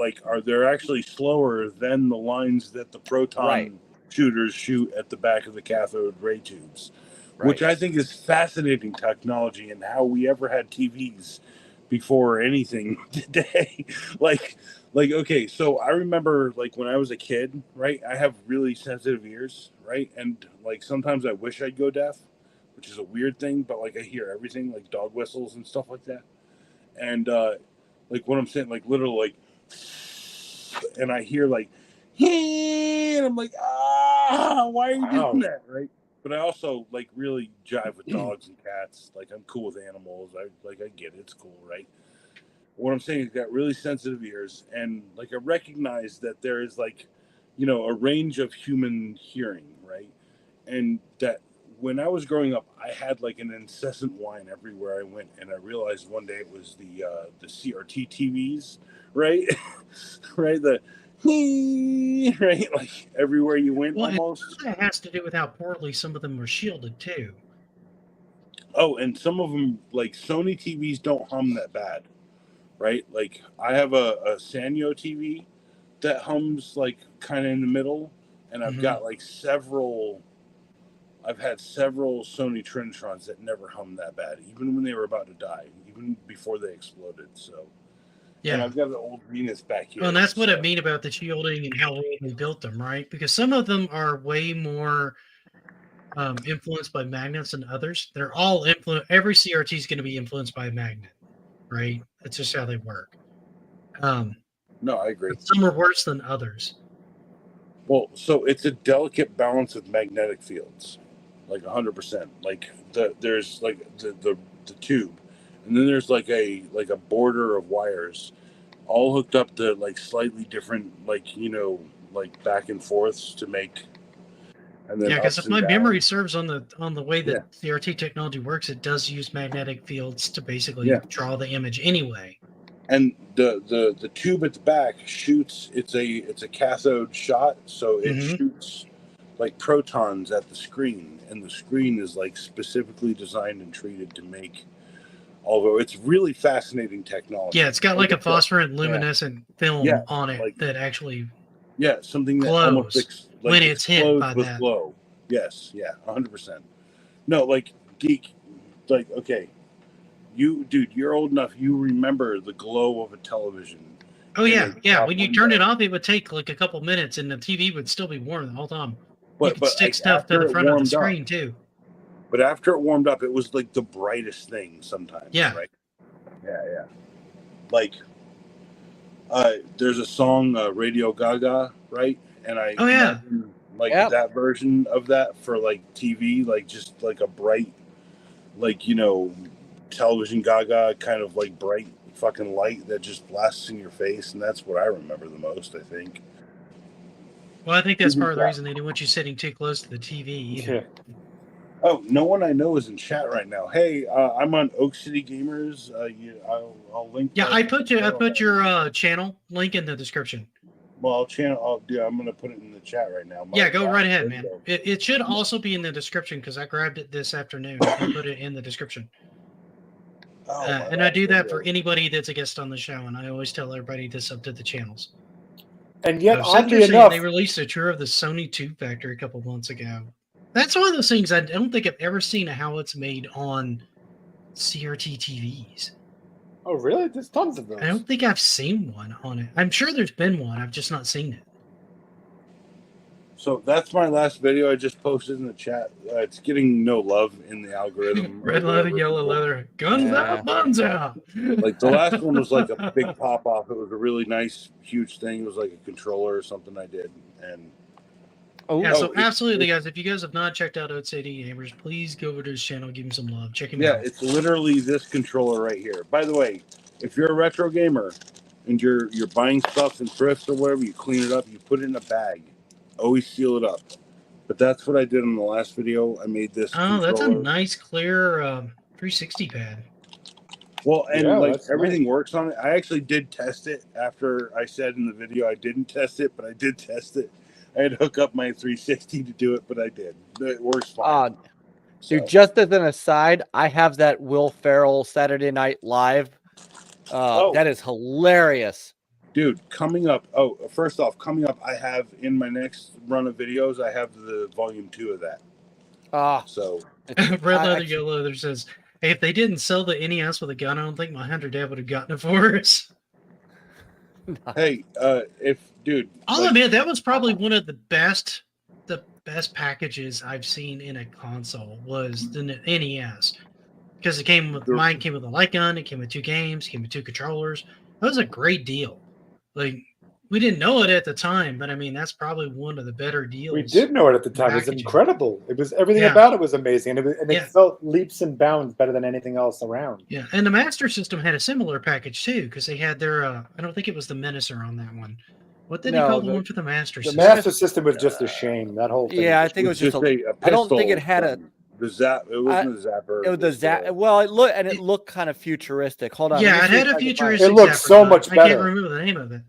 they're actually slower than the lines that the proton shooters shoot at the back of the cathode ray tubes, which I think is fascinating technology and how we ever had TVs before anything today. Okay, so I remember like when I was a kid, right? I have really sensitive ears, right? And like sometimes I wish I'd go deaf, which is a weird thing, but like I hear everything, like dog whistles and stuff like that. And like what I'm saying, like literally like, and I hear like, hey, and I'm like, why are you doing that, right? But I also like really jive with dogs and cats. Like I'm cool with animals. I get it. It's cool, right? What I'm saying is got really sensitive ears, and like I recognize that there is like, a range of human hearing, right? And that when I was growing up, I had like an incessant whine everywhere I went, and I realized one day it was the CRT TVs, right? Right, right, like everywhere you went, almost. That has to do with how poorly some of them were shielded too. Oh, and some of them, like Sony TVs, don't hum that bad, right? Like I have a Sanyo TV that hums like kind of in the middle, and I've got like I've had several Sony Trinitrons that never hummed that bad, even when they were about to die, even before they exploded. So, and I've got the old Venus back here. Well, and that's what I mean about the shielding and how well they built them, right? Because some of them are way more influenced by magnets than others. They're all every CRT is going to be influenced by a magnet, right? That's just how they work. No, I agree. Some are worse than others. Well, so it's a delicate balance of magnetic fields, like 100%. Like there's like the tube, and then there's like a border of wires, all hooked up to like slightly different, like like back and forths to make. And then because if my memory serves on the way that CRT technology works, it does use magnetic fields to basically draw the image anyway. And the tube at the back shoots. It's a cathode shot, so it shoots like protons at the screen, and the screen is like specifically designed and treated to make. Although it's really fascinating technology. Yeah, it's got like a phosphorescent luminescent film on it that actually something that glows almost when it's hit by with that. glow. Yes, 100%. No, like geek, like okay. You're old enough. You remember the glow of a television. Oh yeah. When you turned it off, it would take like a couple minutes, and the TV would still be warm the whole time. You could stick stuff to the front of the screen too. But after it warmed up, it was like the brightest thing. Sometimes, right? Yeah. Like, there's a song, Radio Gaga, right? And I imagine, like that version of that for like TV, like just like a bright, like television Gaga kind of like bright fucking light that just blasts in your face, and that's what I remember the most, I think. Well, I think that's part of the reason they didn't want you sitting too close to the TV either. Oh, no one I know is in chat right now. Hey, I'm on Oak City Gamers. I'll link. Yeah, I put your channel link in the description. Well, I'm gonna put it in the chat right now. Go right ahead, man. It should also be in the description because I grabbed it this afternoon and put it in the description. And I do that for anybody that's a guest on the show, and I always tell everybody to sub to the channels. And yet, oddly enough, they released a tour of the Sony Tube Factory a couple months ago. That's one of those things I don't think I've ever seen how it's made on CRT TVs. Oh, really? There's tons of those. I don't think I've seen one on it. I'm sure there's been one. I've just not seen it. So that's my last video I just posted in the chat. It's getting no love in the algorithm. Red leather, yellow leather, guns out, buns out. Like the last one was like a big pop off. It was a really nice, huge thing. It was like a controller or something I did. And so absolutely, guys. If you guys have not checked out Oat City Gamers, please go over to his channel, give him some love, check him out. Yeah, it's literally this controller right here. By the way, if you're a retro gamer and you're buying stuff in thrifts or whatever, you clean it up, you put it in a bag. Always seal it up. But that's what I did in the last video. I made this. Oh, that's a nice, clear 360 pad. Well, and everything works on it. I actually did test it after I said in the video I didn't test it, but I did test it. I had to hook up my 360 to do it, but I did. It works fine. Dude, just as an aside, I have that Will Ferrell Saturday Night Live That is hilarious. Dude, coming up. Oh, first off, coming up, I have in my next run of videos, I have the volume 2 of that. So Red Leather Yellow Leather says, hey, if they didn't sell the NES with a gun, I don't think my 100 Dad would have gotten it for us. Hey, dude, I'll admit that was probably one of the best packages I've seen in a console was the NES, because mine came with a light gun, it came with 2 games, it came with 2 controllers. That was a great deal. Like, we didn't know it at the time, but I mean that's probably one of the better deals. We did know it at the time. It was incredible. It was everything about it was amazing, and it felt leaps and bounds better than anything else around. Yeah, and the Master System had a similar package too, because they had their I don't think it was the Menacer on that one. What did they call the one for the Master System? The Master System was just a shame. That whole thing. Yeah, I think it was just a I don't think it had a the zap. It wasn't a zapper. It was the zap. Well, it looked kind of futuristic. Hold on. Yeah, it had a futuristic. It looked so much better. I can't remember the name of it.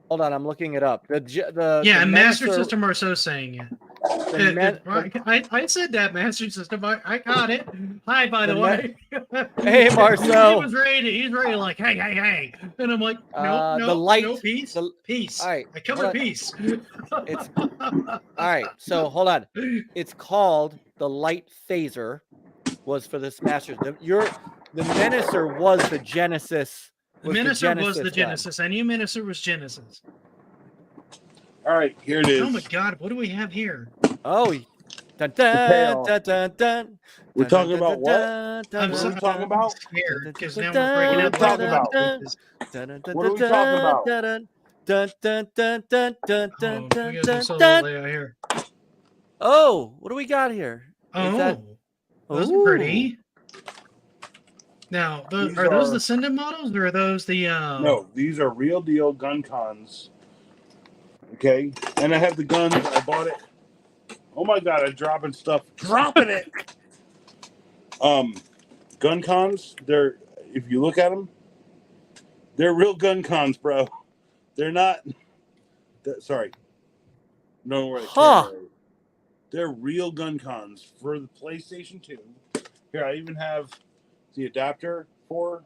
Hold on, I'm looking it up. The Master System are so saying it. I said that Master System. I got it. Hi, by the way. Hey, Marcel. He's ready, like, hey. And I'm like, no, peace. Peace. All right. I cover peace. It's all right. So hold on. It's called the Light Phaser. Was for this Master. The Menacer was the Genesis. The Menacer was the Genesis. I knew Menacer was Genesis. All right, here it is. Oh my God, what do we have here? Oh, dun, dun, dun, dun, dun, we're talking about what? I'm talking about? Scared because now we're breaking up. What are we talking about? Dun, dun, dun, dun, dun, dun, dun, dun, dun. Oh, what do we got here? Oh, those are pretty. Now, are those the Sendin models, or are those the? No, these are real deal gun cons. Okay, and I have the guns. I bought it. Oh my God, I'm dropping stuff. Dropping it. Gun cons. They're, if you look at them, they're real gun cons, bro. They're not. Sorry. No, where the camera is. They're real gun cons for the PlayStation 2. Here, I even have the adapter for.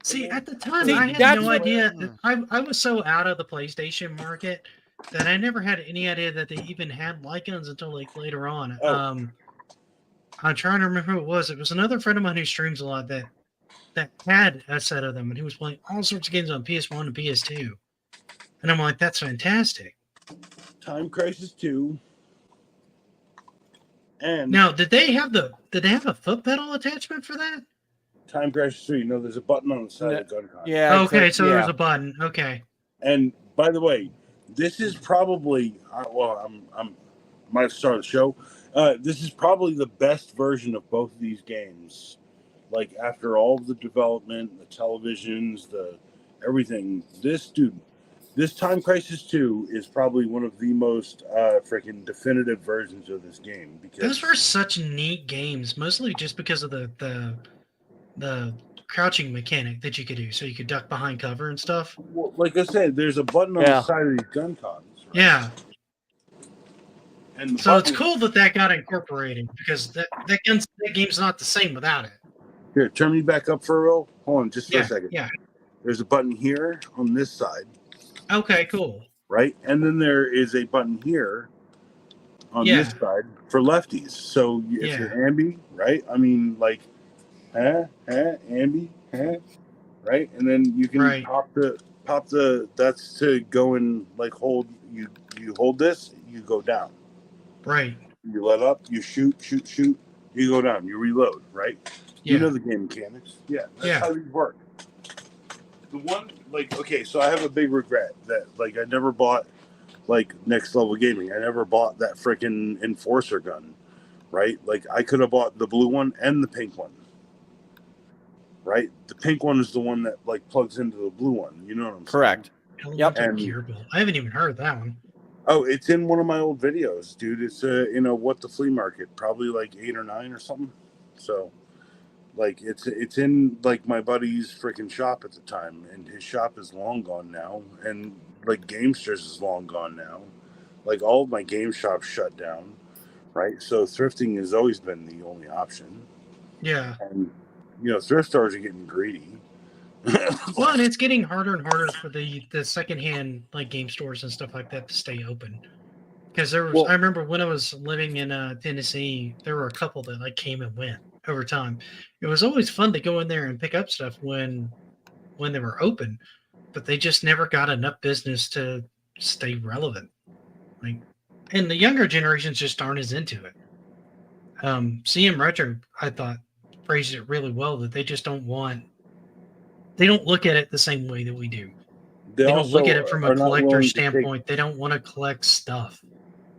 See, at the time, I had no idea. I was so out of the PlayStation market that I never had any idea that they even had light guns until like later on. I'm trying to remember who it was. It was another friend of mine who streams a lot that had a set of them, and he was playing all sorts of games on PS1 and PS2. And I'm like, that's fantastic. Time Crisis 2. And now, did they have a foot pedal attachment for that? Time Crisis 3. No, there's a button on the side of the gun con. Yeah. Okay, so there's a button. Okay. And by the way, this is probably I'm might start the show. This is probably the best version of both of these games. Like after all of the development, the televisions, the everything. This Time Crisis 2 is probably one of the most freaking definitive versions of this game because those were such neat games, mostly just because of the crouching mechanic that you could do, so you could duck behind cover and stuff. Well, like I said, there's a button on the side of these gun cons. Right? Yeah. And so it's cool that got incorporated because that game's not the same without it. Here, turn me back up for real. Hold on, just for a second. Yeah. There's a button here on this side. Okay, cool. Right, and then there is a button here on this side for lefties. So if you're ambi, right? I mean, like, ambi, right? And then you can pop the. That's to go and like hold. You hold this, you go down. Right. You let up. You shoot. You go down. You reload. Right. Yeah. You know the game mechanics. Yeah. That's how these work. The one, like, okay, so I have a big regret that, like, I never bought, like, Next Level Gaming. I never bought that freaking Enforcer gun, right? Like, I could have bought the blue one and the pink one, right? The pink one is the one that, like, plugs into the blue one. You know what I'm saying? Correct. Yep. I haven't even heard that one. Oh, it's in one of my old videos, dude. It's in a What the Flea Market, probably, like, 8 or 9 or something. So... like it's in like my buddy's freaking shop at the time, and his shop is long gone now, and like Gamesters is long gone now. Like all of my game shops shut down, right? So thrifting has always been the only option. Yeah. And you know, thrift stores are getting greedy. Well, and it's getting harder and harder for the secondhand like game stores and stuff like that to stay open. Because I remember when I was living in Tennessee, there were a couple that like came and went over time. It was always fun to go in there and pick up stuff when they were open, but they just never got enough business to stay relevant. Like, and the younger generations just aren't as into it. CM Retro, I thought, phrased it really well that they just don't look at it the same way that we do. They don't look at it from a collector standpoint. They don't want to collect stuff.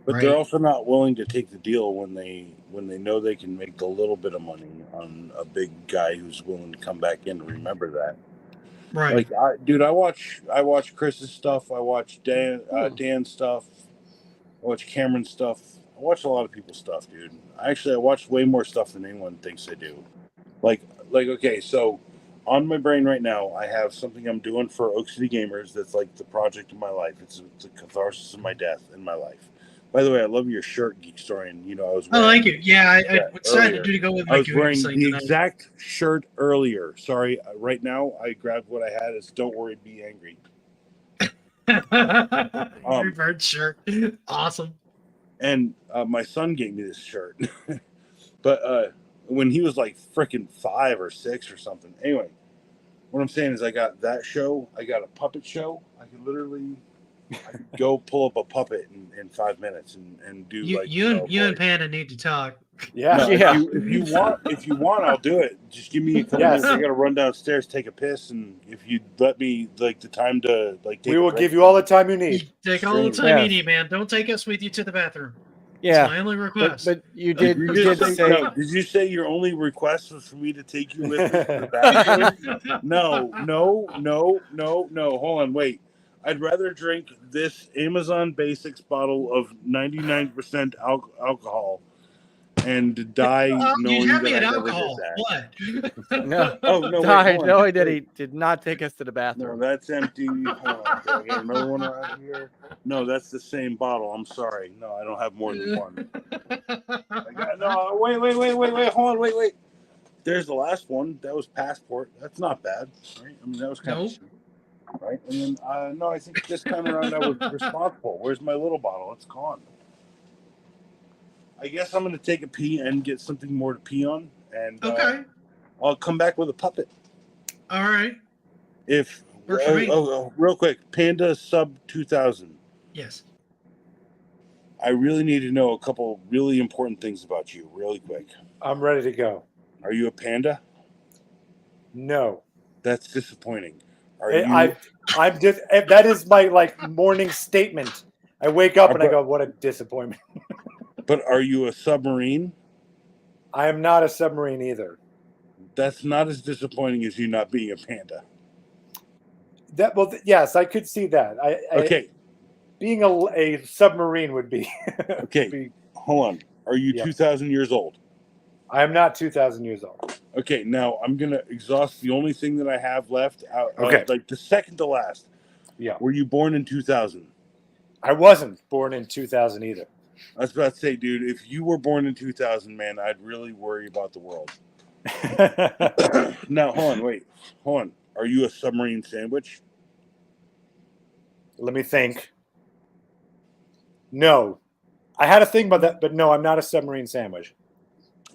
But they're also not willing to take the deal when they know they can make a little bit of money on a big guy who's willing to come back in and remember that. Right. Like, I watch Chris's stuff. I watch Dan's stuff. I watch Cameron's stuff. I watch a lot of people's stuff, dude. I watch way more stuff than anyone thinks I do. Like okay, so on my brain right now, I have something I'm doing for Oak City Gamers that's like the project of my life. It's a catharsis of my death in my life. By the way, I love your shirt, Geek Historian. You know, I was wearing, thank you. Yeah, I decided to go with my I was wearing Goonies the exact shirt earlier. Sorry, right now I grabbed what I had. It's "Don't worry, be angry." Angry Bird shirt, awesome. And my son gave me this shirt, but when he was like freaking 5 or 6 or something. Anyway, what I'm saying is I got that show. I got a puppet show. I could literally go pull up a puppet in 5 minutes and do you and Panda need to talk. Yeah, no, yeah. If you want, I'll do it. Just give me a couple minutes. I got to run downstairs, take a piss, and if you let me the time to take we will give you all the time you need. Take all the time you need, man. Don't take us with you to the bathroom. Yeah, it's my only request. But you did. You did say. No, did you say your only request was for me to take you with me to the bathroom? No. Hold on, wait. I'd rather drink this Amazon Basics bottle of 99% alcohol and die knowing that I never did that. What? No. Oh no! No, he did not take us to the No, bathroom. that's empty. Hold on, do I get another one around here? No, that's the same bottle. I'm sorry. No, I don't have more than one. Wait. Hold on, wait. There's the last one. That was Passport. That's not bad, right? I mean, that was kind of right. And then no, I think this time around I was responsible. Where's my little bottle? It's gone. I guess I'm going to take a pee and get something more to pee on, and I'll come back with a puppet. All right. If real quick, Panda sub 2000. Yes. I really need to know a couple really important things about you, really quick. I'm ready to go. Are you a panda? No. That's disappointing. I'm just that is my morning statement. I wake up and I go, what a disappointment. But are you a submarine? I am not a submarine either. That's not as disappointing as you not being a panda. Yes, I could see that. Okay. Being a submarine would be. Okay. Hold on. Are you 2,000 years old? I am not 2,000 years old. Okay. Now I'm going to exhaust the only thing that I have left. Like the second to last. Yeah. Were you born in 2000? I wasn't born in 2000 either. I was about to say, dude, if you were born in 2000, man, I'd really worry about the world. Now, hold on. Are you a submarine sandwich? Let me think. No. I had a thing about that, but no, I'm not a submarine sandwich.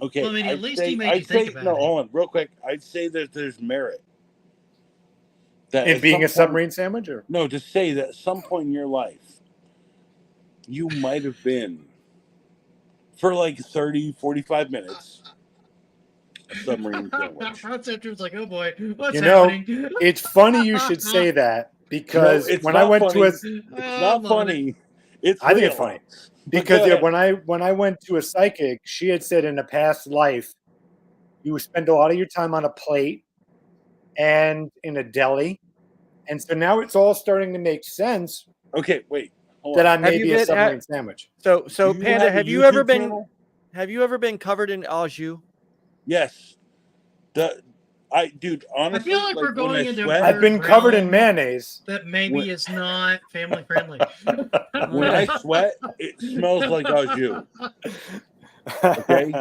Okay. Well, I mean, at least he made you think about it. No, hold on, real quick. I'd say that there's merit. That in being a submarine sandwich? Or? No, to say that at some point in your life, you might have been, for like 30, 45 minutes, a submarine sandwich. It's like, oh boy, what's happening? It's funny you should say that because when I went to it's not funny. I think it's funny because when I went to a psychic, she had said in a past life, you spend a lot of your time on a plate and in a deli, and so now it's all starting to make sense. Okay, wait. That I may be a submarine sandwich. So Panda, have you ever been covered in au jus? Yes. Dude, honestly, I feel like we're going into. I've been covered in mayonnaise. That maybe is not family friendly. When I sweat, it smells like au jus. Okay,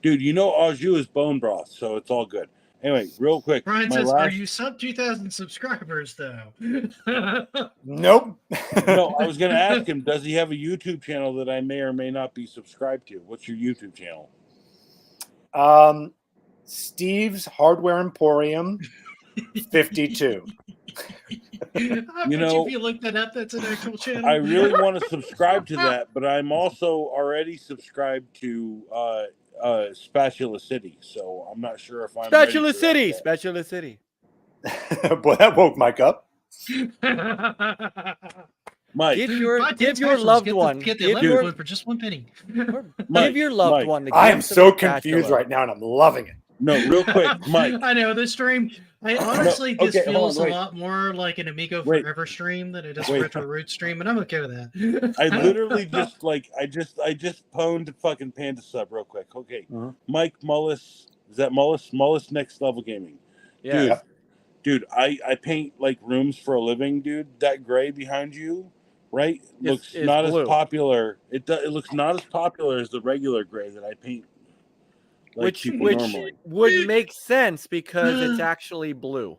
dude, you know au jus is bone broth, so it's all good. Anyway, real quick. Brian my says, last... "Are you sub 2,000 subscribers though?" Nope. No, I was going to ask him, does he have a YouTube channel that I may or may not be subscribed to? What's your YouTube channel? Steve's Hardware Emporium 52. You know, if you look that up, that's an actual channel. I really want to subscribe to that, but I'm also already subscribed to Spatula City, so I'm not sure if I'm Spatula City. Spatula City. Boy, that woke Mike up. Mike, give your loved one. Get the electric one for just 1 penny. Give your loved one. The I am gift so of confused spatula. right now, and I'm loving it. No, real quick, Mike. I know this stream. Honestly, No, this okay, hold feels on, a wait. lot more like an Amigo Wait. Forever stream than it is a Wait. RetroRoots stream, and I'm okay with that. I literally just I just pwned fucking Panda Sub real quick. Okay, Mike Mullis, is that Mullis? Mullis Next Level Gaming. Yeah. Dude, I paint like rooms for a living, dude. That gray behind you, right, looks not blue. as popular. It looks not as popular as the regular gray that I paint. Like Which people normally. would make sense because it's actually blue.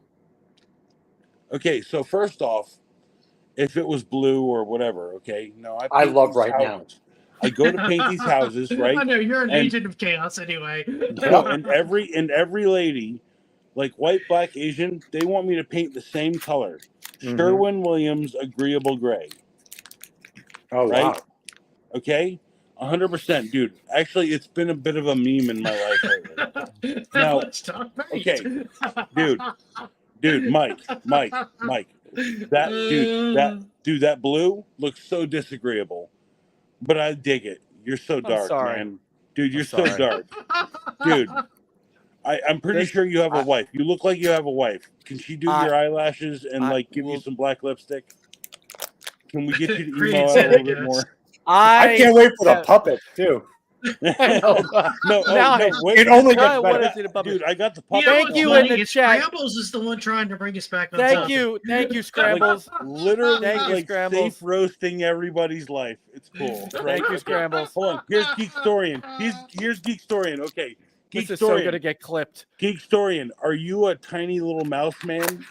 Okay, so first off, if it was blue or whatever, okay. No, I love these right houses. I go to paint these houses, right? I know you're an agent of chaos anyway. No, and every lady, like white, black, Asian, they want me to paint the same color. Sherwin-Williams agreeable gray. Oh, right? wow. Okay? 100%, dude. Actually, it's been a bit of a meme in my life lately. Now, Let's talk paint. okay, dude, Mike, that blue looks so disagreeable, but I dig it. You're so dark, man. Dude, you're so dark. Dude, I'm pretty sure you have a wife. You look like you have a wife. Can she do your eyelashes and give you some black lipstick? Can we get you to email out a little bit more? I can't wait for the puppet too. No, wait. It only gets I want better. to see the puppet. Dude, I got the puppet. Thank you Funny in the is chat. Scrambles is the one trying to bring us back on Thank topic. Thank you, Scrambles. Literally, Thank you, like Scrambles. safe roasting everybody's life. It's cool. Thank you, Scrambles. Hold on. Here's Geekstorian. Here's Geekstorian. Okay. This is so going to get clipped. Geekstorian, are you a tiny little mouse man?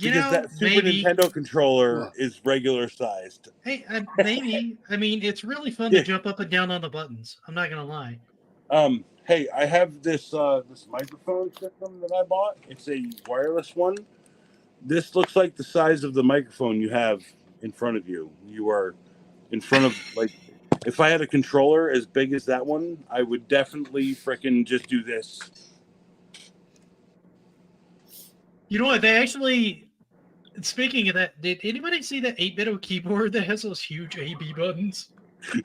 Because that Super maybe. Nintendo controller is regular sized. Hey, maybe. I mean, it's really fun to jump up and down on the buttons. I'm not gonna lie. Hey, I have this this microphone system that I bought. It's a wireless one. This looks like the size of the microphone you have in front of you. You are in front of if I had a controller as big as that one, I would definitely frickin' just do this. You know what? They actually. Speaking of that, did anybody see that 8-bit keyboard that has those huge AB buttons?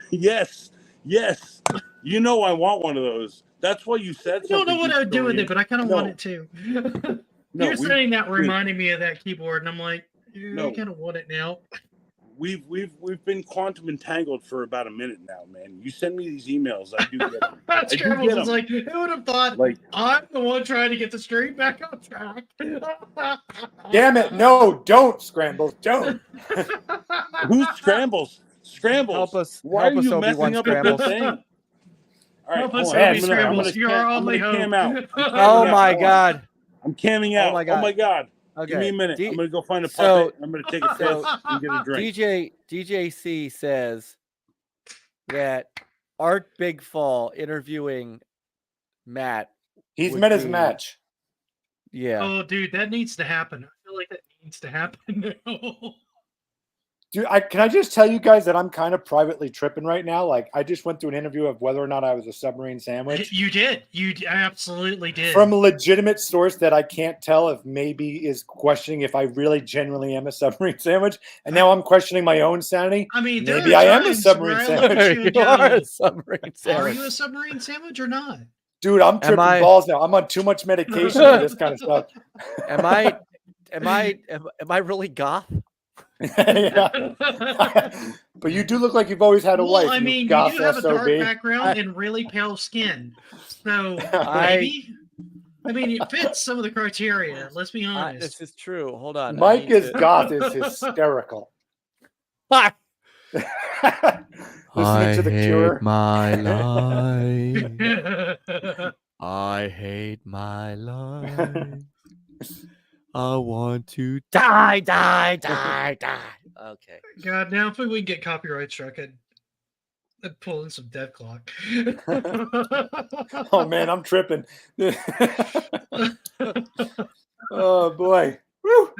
Yes. You know I want one of those. That's why you said something. I don't know what I would do with it, but I kind of want it too. You're saying that reminding me of that keyboard, and I'm like, I kind of want it now. We've been quantum entangled for about a minute now, man. You send me these emails, I do get them. Scrambles is like, who would have thought I'm the one trying to get the stream back on track? Damn it! No, don't Scrambles, don't. Who's Scrambles? Scrambles. Help us. Why help are us, you Obi-Wan messing up the Scrambles. thing? All right, Help us, hold on. Scrambles. You're our only hope. Cam out. Oh my God. I'm camming out. Oh my God. Okay. Give me a minute. I'm going to go find a so- puppet. I'm going to take a piss and get a drink. DJC says that Art Big Fall interviewing Matt. He's would met his be- match. Yeah. Oh, dude, that needs to happen. I feel like that needs to happen now. Dude, can I just tell you guys that I'm kind of privately tripping right now? Like, I just went through an interview of whether or not I was a submarine sandwich. You did. You absolutely did. From a legitimate source that I can't tell if maybe is questioning if I really genuinely am a submarine sandwich. And now I'm questioning my own sanity. I mean, maybe I am a submarine where I look at sandwich. you and You are go, a submarine Are sandwich. you a submarine sandwich or not? Dude, I'm tripping balls now. I'm on too much medication for this kind of stuff. Am I really goth? Yeah. But you do look like you've always had a wife. I mean, you goth do have a dark SOB. background and really pale skin. So I maybe. I mean, it fits some of the criteria. Let's be honest. This is true. Hold on. Mike is goth is hysterical. Listening to The Cure. My life. I I hate my life. I want to die. Okay. God, now if we get copyright struck, I'd pull in some dead clock. Oh man, I'm tripping. Oh boy. Woo.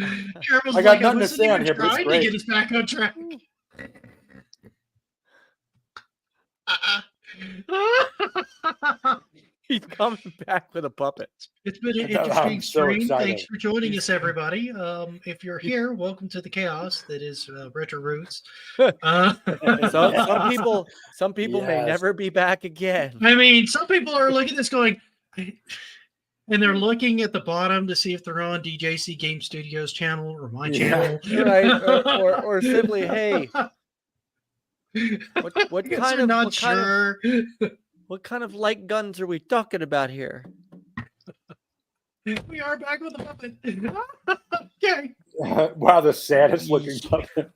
Carol's I got like, nothing to wasn't say on even here, but it's trying to great. get us back on track. He's coming back with a puppet. It's been an I'm interesting so stream. excited. Thanks for joining us, everybody. If you're here, welcome to the chaos that is RetroRoots. Some people may Yes. never be back again. I mean, some people are looking at this going, and they're looking at the bottom to see if they're on DJC Game Studios channel or my channel. Right, or simply, hey, what kind of not sure. What kind of light guns are we talking about here? We are back with the puppet. Okay. Wow, the saddest looking puppet.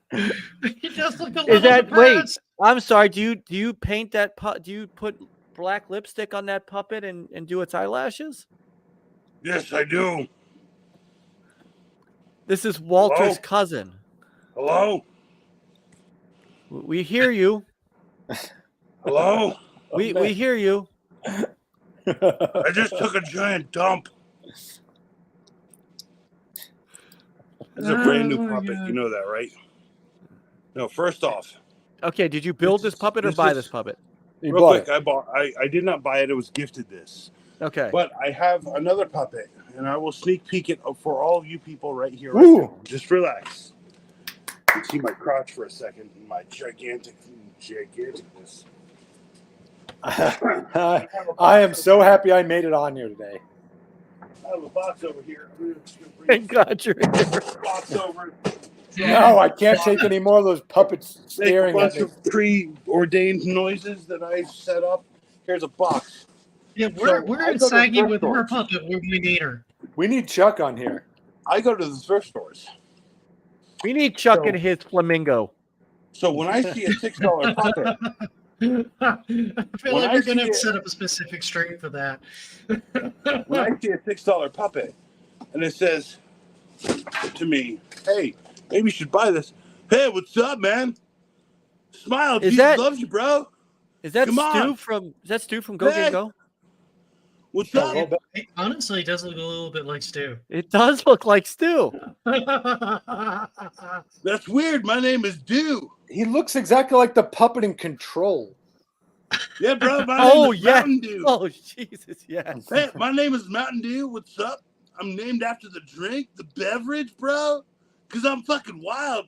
He does look a Is little that wait? depressed. I'm sorry. Do you paint that? Do you put black lipstick on that puppet and do its eyelashes? Yes, I do. This is Walter's Hello? cousin. Hello? We hear you. Hello? We hear you. I just took a giant dump. It's a brand new puppet. God. You know that, right? No, first off, Okay, did you build this puppet or this buy is- this puppet? You real bought quick, it. I did not buy it. It was gifted this. Okay. But I have another puppet, and I will sneak peek it for all of you people right here. Ooh. Right now. Just relax. You see my crotch for a second. My giganticness. I am so happy I made it on here today. I have a box over here. I'm just gonna bring Thank God you're here. this box over. No, I can't take any more of those puppets Make a staring at bunch me. of preordained noises that I set up. Here's a box. Yeah, So, we're I go in to Saggy thrift with our stores. puppet when we need her. We need Chuck on here. I go to the thrift stores. We need Chuck So- and his flamingo. So when I see a $6 puppet, I feel When like I we're gonna see have to it- set up a specific stream for that. when I see a $6 puppet, and it says to me, "Hey, maybe you should buy this." Hey, what's up, man? Smile. Is Jesus that- loves you, bro. Is that Come on. Stu from Go Hey. Game Go? What's A up? little bit. It honestly does look a little bit like Stu. It does look like Stu. That's weird. My name is Dew. He looks exactly like the puppet in Control. Yeah, bro. My Oh, name is yeah. Mountain Dew. Oh Jesus, yes. Hey, my name is Mountain Dew. What's up? I'm named after the drink, the beverage, bro. Because I'm fucking wild.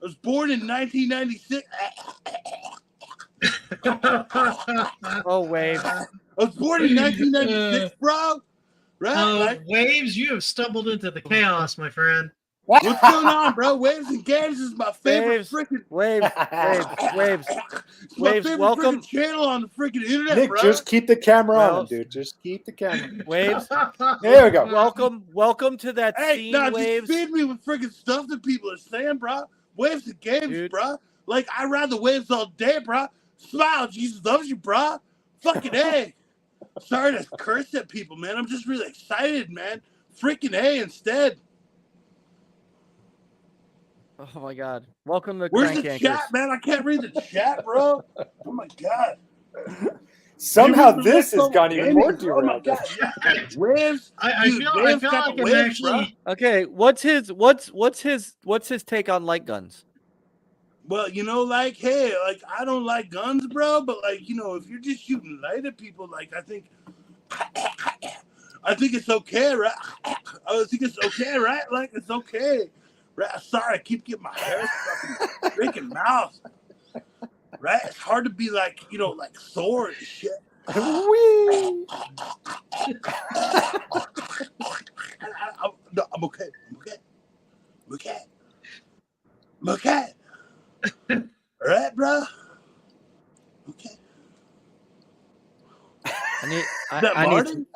I was born in 1996. Oh wave. I was born in 1996, bro. Right? Like, Waves, you have stumbled into the chaos, my friend. what's going on, bro? Waves and Games is my favorite Waves. freaking. Waves. It's my Waves, favorite welcome. freaking channel on the freaking internet, Nick, bro. just keep the camera on him, Well- dude. Just keep the camera. Waves. There we go. Welcome to that Hey, scene, no, Waves. just feed me with freaking stuff that people are saying, bro. Waves and Games, Dude. bro. Like, I ride the waves all day, bro. Smile, Jesus loves you, bro. Fucking A. Sorry to curse at people, man. I'm just really excited, man. Freaking A instead. Oh my God. Welcome to Where's Crank the Anchors. chat, man? I can't read the chat, bro. Oh my God. Somehow Maybe this has Retro gone even Gaming. more Oh my derailed. God. Waves. I Dude, feel Waves like got I'm the waves, actually. Okay, what's his take on light guns? Well, you know, like, hey, like, I don't like guns, bro, but, like, you know, if you're just shooting light at people, like, I think it's okay, right? I think it's okay, right? Like, it's okay. Right? Sorry, I keep getting my hair stuck in my freaking mouth. Right? It's hard to be, like, you know, like Thor and shit. Whee! No, I'm okay. I'm okay. I'm okay. I'm okay. All right, bro? Okay. I Is that need Marty?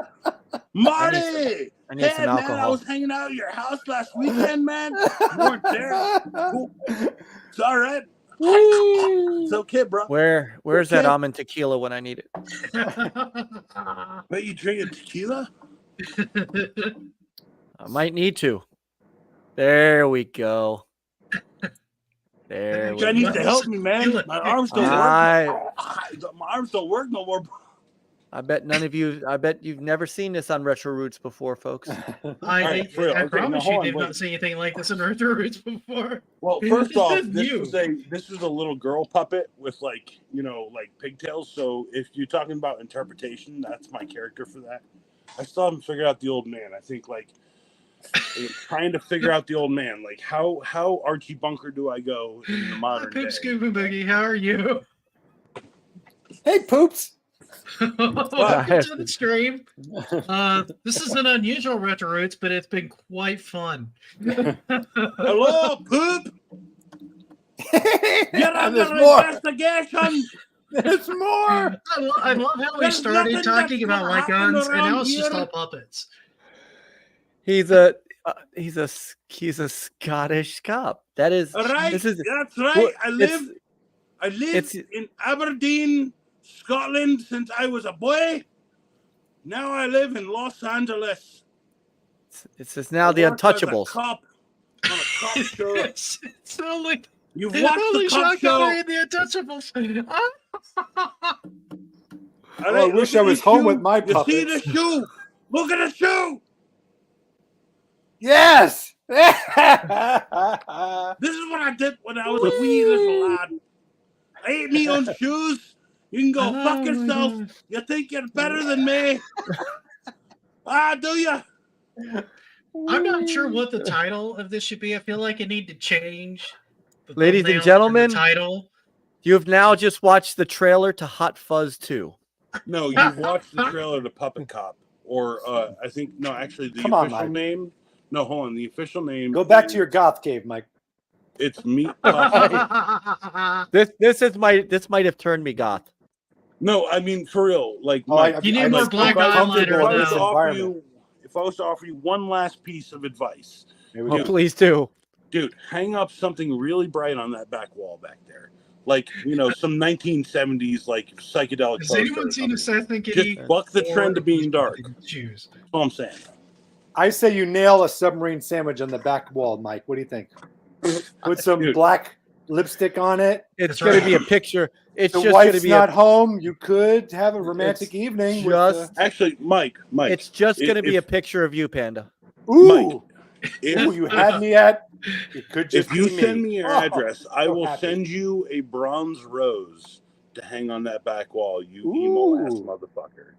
Marty! I need Hey, some man, I alcohol. was hanging out at your house last weekend, man. You weren't there. Cool. It's all right. It's okay, bro. Where's that Okay. almond tequila when I need it? Bet you drinking tequila? I might need to. There we go. There we Guy needs go. to help me, man. My arms don't work. My arms don't work no more. I bet none of you. I bet you've never seen this on RetroRoots before, folks. I promise you did not see anything like this in RetroRoots before. Well, first off, this was a little girl puppet with like pigtails. So if you're talking about interpretation, that's my character for that. I still haven't figured out the old man. I think trying to figure out the old man. Like how Archie Bunker do I go in the modern day? Poop Scuba Boogie, how are you? Hey, Poops. Welcome to the stream. This is an unusual RetroRoots, but it's been quite fun. Hello, Poop. You're under investigation. There's more. I love how we started talking about LightGuns, and now it's just all puppets. He's a Scottish cop. That is right. This is that's right. I lived in Aberdeen, Scotland since I was a boy. Now I live in Los Angeles. It's now the Untouchables. Cop on a cop show. It's not like you've watched the cop show. In the Untouchables. I wish I was home with my puppets. You see the shoe? Look at the shoe. Yes. This is what I did when I was a wee little lad. I ate me own shoes. You can go fuck yourself. God. You think you're better than me? Do you? I'm not sure what the title of this should be. I feel like I need to change. Ladies and gentlemen, the title. You've now just watched the trailer to Hot Fuzz 2. No, you've watched the trailer to Puppet Cop. Or I think, no, actually the official name. No, hold on. The official name. Go back to your goth cave, Mike. It's Meat Puppet. This might have turned me goth. No, I mean for real. Like, Mike, you need more black eyeliner. If I was to offer you one last piece of advice, please do. Dude, hang up something really bright on that back wall back there. Like, some 1970s like psychedelic. Has anyone seen a Seth and Kitty? Just buck the trend of being dark. Shoes. That's all I'm saying. I say you nail a submarine sandwich on the back wall, Mike. What do you think? Put some black lipstick on it. It's going to be a picture. It's the just wife's going to be not home. You could have a romantic evening. Actually, Mike. It's just going to be a picture of you, Panda. Ooh, you had me at. It could just. If you send me your address, I will send you a bronze rose to hang on that back wall. You emo ass motherfucker.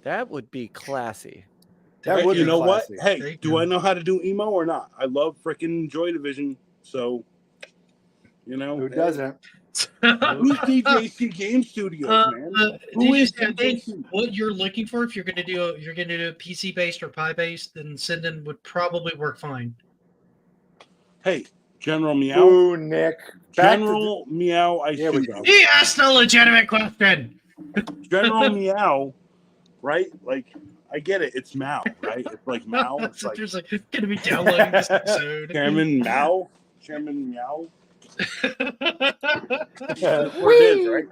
That would be classy. You know what? Hey, do I know how to do emo or not? I love freaking Joy Division, so who doesn't? Who's DJC Game Studios, man? What you're looking for? If you're going to do a PC based or Pi based, then Sinden would probably work fine. Hey, General Meow. Ooh, Nick. General Meow. Here we go. He asked a legitimate question. General Meow, right? Like. I get it. It's Mao, right? It's like Mao. It's like there's going to be downloading this episode. Chairman Mao. Where it is, right?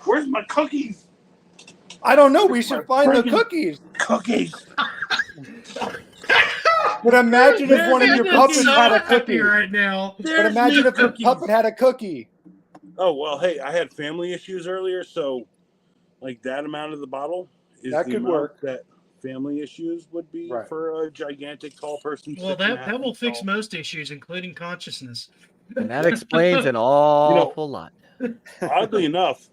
Where's my cookies? I don't know. We should find the cookies. Cookies. But imagine if one of your puppets had a cookie right now. But imagine if your puppet had a cookie. Oh well, hey, I had family issues earlier, so like that amount of the bottle is that could work. That family issues would be for a gigantic tall person. Well, that will fix most issues, including consciousness. And that explains an awful lot. Oddly enough,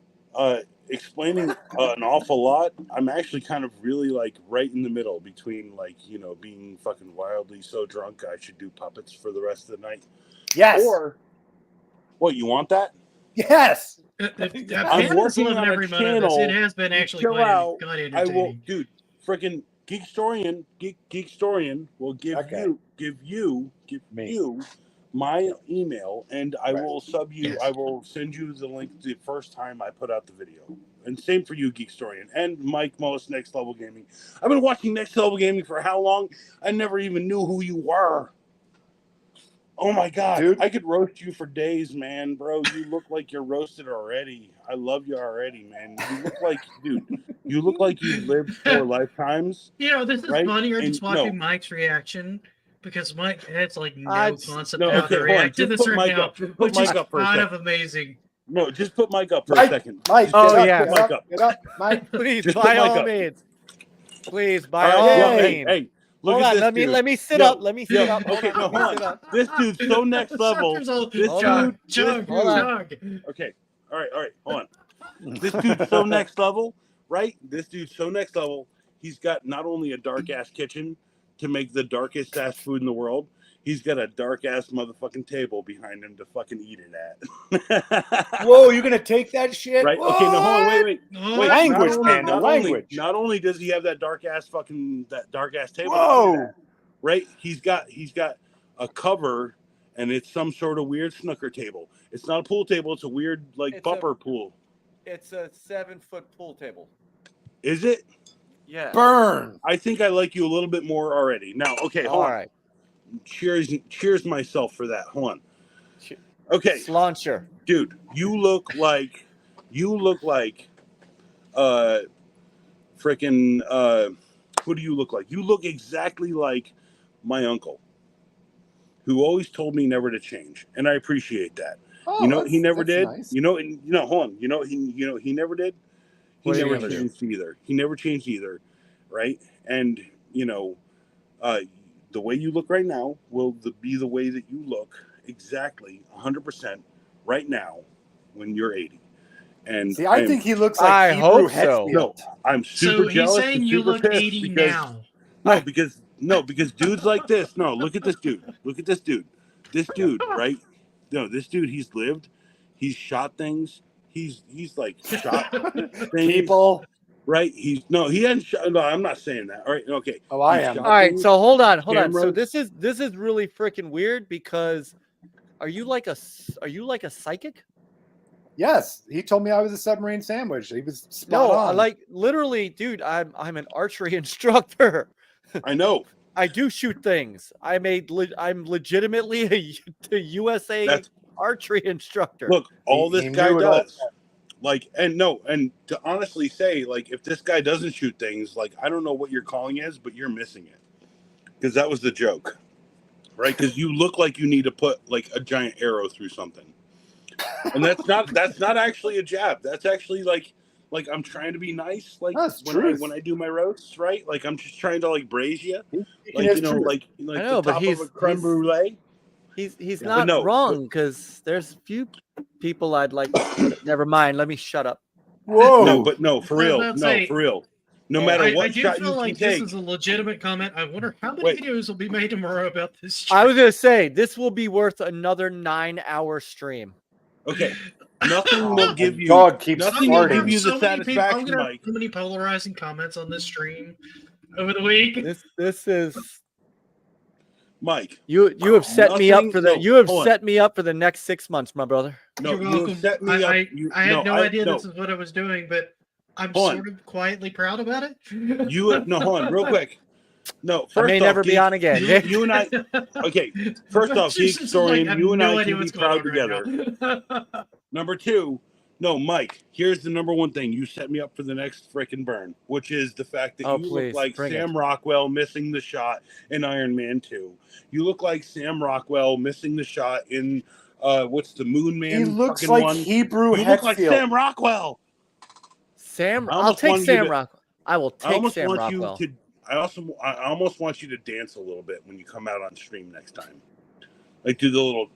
explaining an awful lot, I'm actually kind of really like right in the middle between being fucking wildly so drunk I should do puppets for the rest of the night. Yes. Or what, you want that? Yes. I'm working on a channel. It has been actually quite entertaining. I will, dude. Freaking Geekstorian will give you my email, and I will sub you. Yes. I will send you the link the first time I put out the video. And same for you, Geekstorian, and Mike Mullis, Next Level Gaming. I've been watching Next Level Gaming for how long? I never even knew who you were. Oh my god, Dude. I could roast you for days, man, bro. You look like you're roasted already. I love you already, man. You look like, dude. You look like you've lived 4 lifetimes. This is right? funnier And just watching Mike's reaction because Mike has like no concept no, of how okay, to react to just this put right Mike now, up. Just put which Mike is up for a kind second. of amazing. No, just put Mike up for Mike, a second. Mike, Just oh get yeah, up, put Mike up. get up, Mike. Please, Just by put Mike all up. means. Please, by All all right, yo, means. hey, look Hold at on, this dude. let me sit Yo, up. Let me sit yo, up. okay, no, Let me hold sit on. up. This dude's so next level. This Hold dude, on. Chug, Hold on. chug. okay, all right, hold on. This dude's so next level, right? This dude's so next level. He's got not only a dark ass kitchen to make the darkest ass food in the world, he's got a dark ass motherfucking table behind him to fucking eat it at. Whoa, you're gonna take that shit? Right? Okay, no, hold on, wait. Language, Panda, language. Not only does he have that dark ass table to eat Whoa. at, right? He's got a cover, and it's some sort of weird snooker table. It's not a pool table. It's a weird bumper pool. It's a 7-foot pool table. Is it? Yeah. Burn. I think I like you a little bit more already. Now, okay, hold on. All right. Cheers myself for that. Hold on. Okay, Slauncher. dude, you look like freaking who do you look like? You look exactly like my uncle, who always told me never to change, and I appreciate that. Oh, he never did. Nice. Hold on. He never did. He never never changed either. He never changed either, right? And the way you look right now will be the way that you look exactly 100% right now when you're 80. And see, I think he looks like I Hebrew hope so. Hetfield. No, I'm super So he's jealous saying and you super look pissed 80 because now. because dudes like this. No, look at this dude. Look at this dude. This dude, right? No, this dude. He's lived. He's shot things. He's like shot things. People. Right? He hadn't shot. No, I'm not saying that. All right. Okay. Oh, I He's am. shot All right, things. so hold on. So cameras. this is really freaking weird because are you like a psychic? Yes, he told me I was a submarine sandwich. He was spot on. Like literally, dude. I'm an archery instructor. I know. I do shoot things. I'm legitimately a USA archery instructor. Look, all He this guy knew it all. does. And to honestly say, if this guy doesn't shoot things, I don't know what your calling is, but you're missing it. Because that was the joke. Right? Because you look like you need to put a giant arrow through something. And that's not actually a jab. That's actually I'm trying to be nice, when I do my roasts, right? I'm just trying to braise you, I know, the but top of a creme brulee. He's not wrong because there's few people I'd like. Never mind. Let me shut up. Whoa. For real. No matter what I do shot feel you like can this take. is a legitimate comment. I wonder how many videos will be made tomorrow about this stream. I was gonna say this will be worth another 9-hour stream. Okay, nothing will give you. Dog keeps nothing will give farting. you the I'm satisfaction, gonna have Mike. so many polarizing comments on this stream over the week. This is Mike. You have set me up for set me up for the next 6 months, my brother. No, You're welcome. You set me up. I had no idea this is what I was doing, but I'm sort of quietly proud about it. Hold on, real quick. No, first I may off, never be on again. You and I. Okay, first off, Geek Historian, you and I can be proud together. Number two, no, Mike. Here's the number one thing: you set me up for the next frickin' burn, which is the fact that you look like Sam Rockwell missing the shot in Iron Man 2. You look like Sam Rockwell missing the shot in what's the Moon Man? He looks like one? Hebrew You Hetfield. look like Sam Rockwell. I'll take Sam Rockwell. I will take Sam Rockwell. I almost want you to dance a little bit when you come out on stream next time. Do the little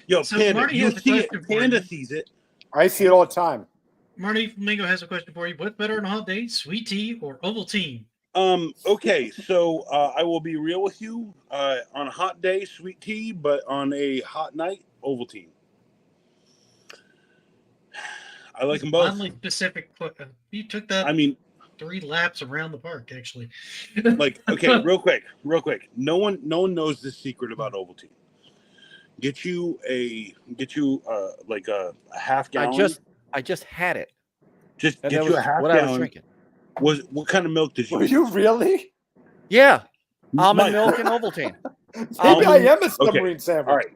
Yo, So Panda, Marty you has a see it. question for Panda you. sees it. I see it all the time. Marty Flamingo has a question for you. What's better on a hot day, sweet tea or Ovaltine? Okay, so I will be real with you. On a hot day, sweet tea, but on a hot night, Ovaltine. I like them both. Oddly specific. You took that. 3 laps around the park, actually. Okay, real quick. No one knows the secret about Ovaltine. Get you a half gallon. I just had it. Just get you a half what gallon. I was drinking. What kind of milk did you? Were you really? Yeah. Almond milk and Ovaltine. Maybe I am a submarine sandwich. All right.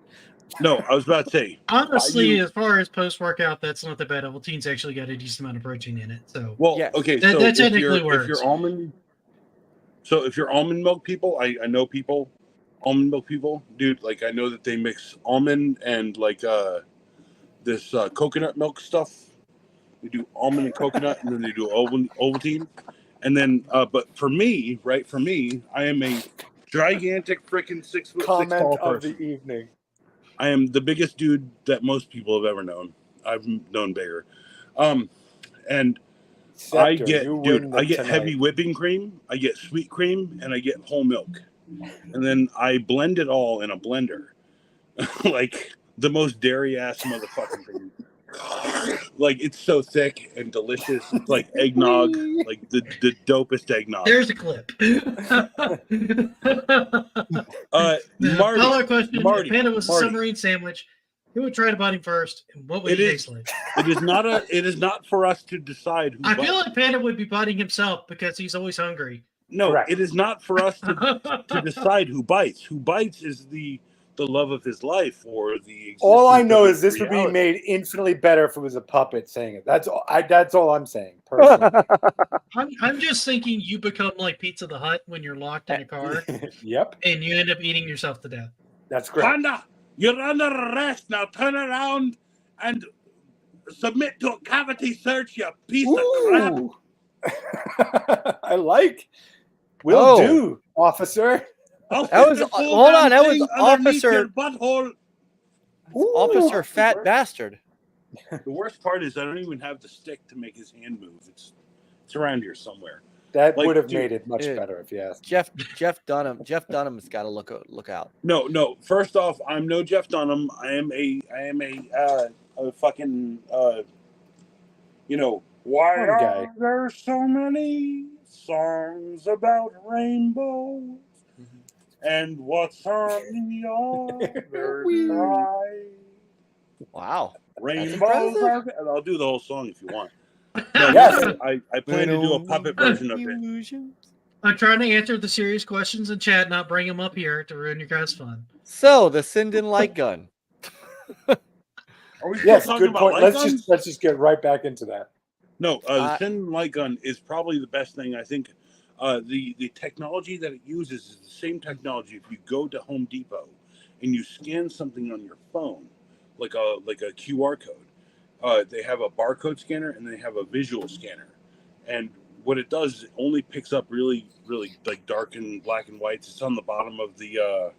No, I was about to say. Honestly, as far as post-workout, that's not that bad. Ovaltine's actually got a decent amount of protein in it. So, well, yes. okay. That So technically works. if you're almond milk people, I know people, almond milk people, dude. Like I know that they mix almond and like this coconut milk stuff. They do almond and coconut, and then they do Ovaltine, and then. But for me, I am a gigantic freaking 6 foot Comment 6 tall of person. the evening. I am the biggest dude that most people have ever known. I've known bigger, and Scepter, I get tonight. heavy whipping cream, I get sweet cream, and I get whole milk, and then I blend it all in a blender, like the most dairy ass motherfucking thing. Like it's so thick and delicious. It's like eggnog, like the dopest eggnog. there's a clip. Marty, Question: Marty, if Panda was Marty. a submarine sandwich, who would try to bite him first, and what would it taste like? It is not for us to decide who I bites. feel like Panda would be biting himself because he's always hungry. No, Correct. it is not for us to decide who bites. Who bites is the love of his life or the. All I existence know of is his this would be reality. made infinitely better if it was a puppet saying it. That's all I'm saying. Personally. I'm just thinking you become like Pizza the Hut when you're locked in a car Yep, and you end up eating yourself to death. that's great. Panda, you're under arrest now. Turn around and submit to a cavity search, you piece of crap. Ooh. I like. Will do, officer. I'll That was stick this hold on. That was thing underneath Officer your butthole. Officer Ooh, Fat Bastard. The worst part is I don't even have the stick to make his hand move. It's around here somewhere. That Like, would have dude, mate it much dude. better if you asked. Jeff Dunham's got to look out. No. First off, I'm no Jeff Dunham. I am a fucking why Fun are guy. there so many songs about rainbows and what's on the other side? Wow. Rainbows are. And I'll do the whole song if you want. No, Yes. I plan to do a puppet version of it. I'm trying to answer the serious questions in chat, not bring them up here to ruin your guys' fun. So the Sinden light gun. Are we still Yes, talking good about point. light Let's guns? just get right back into that. No, the Sin light gun is probably the best thing. I think the technology that it uses is the same technology. If you go to Home Depot and you scan something on your phone, like a QR code, they have a barcode scanner and they have a visual scanner. And what it does is it only picks up really, really like dark and black and whites. It's on the bottom of the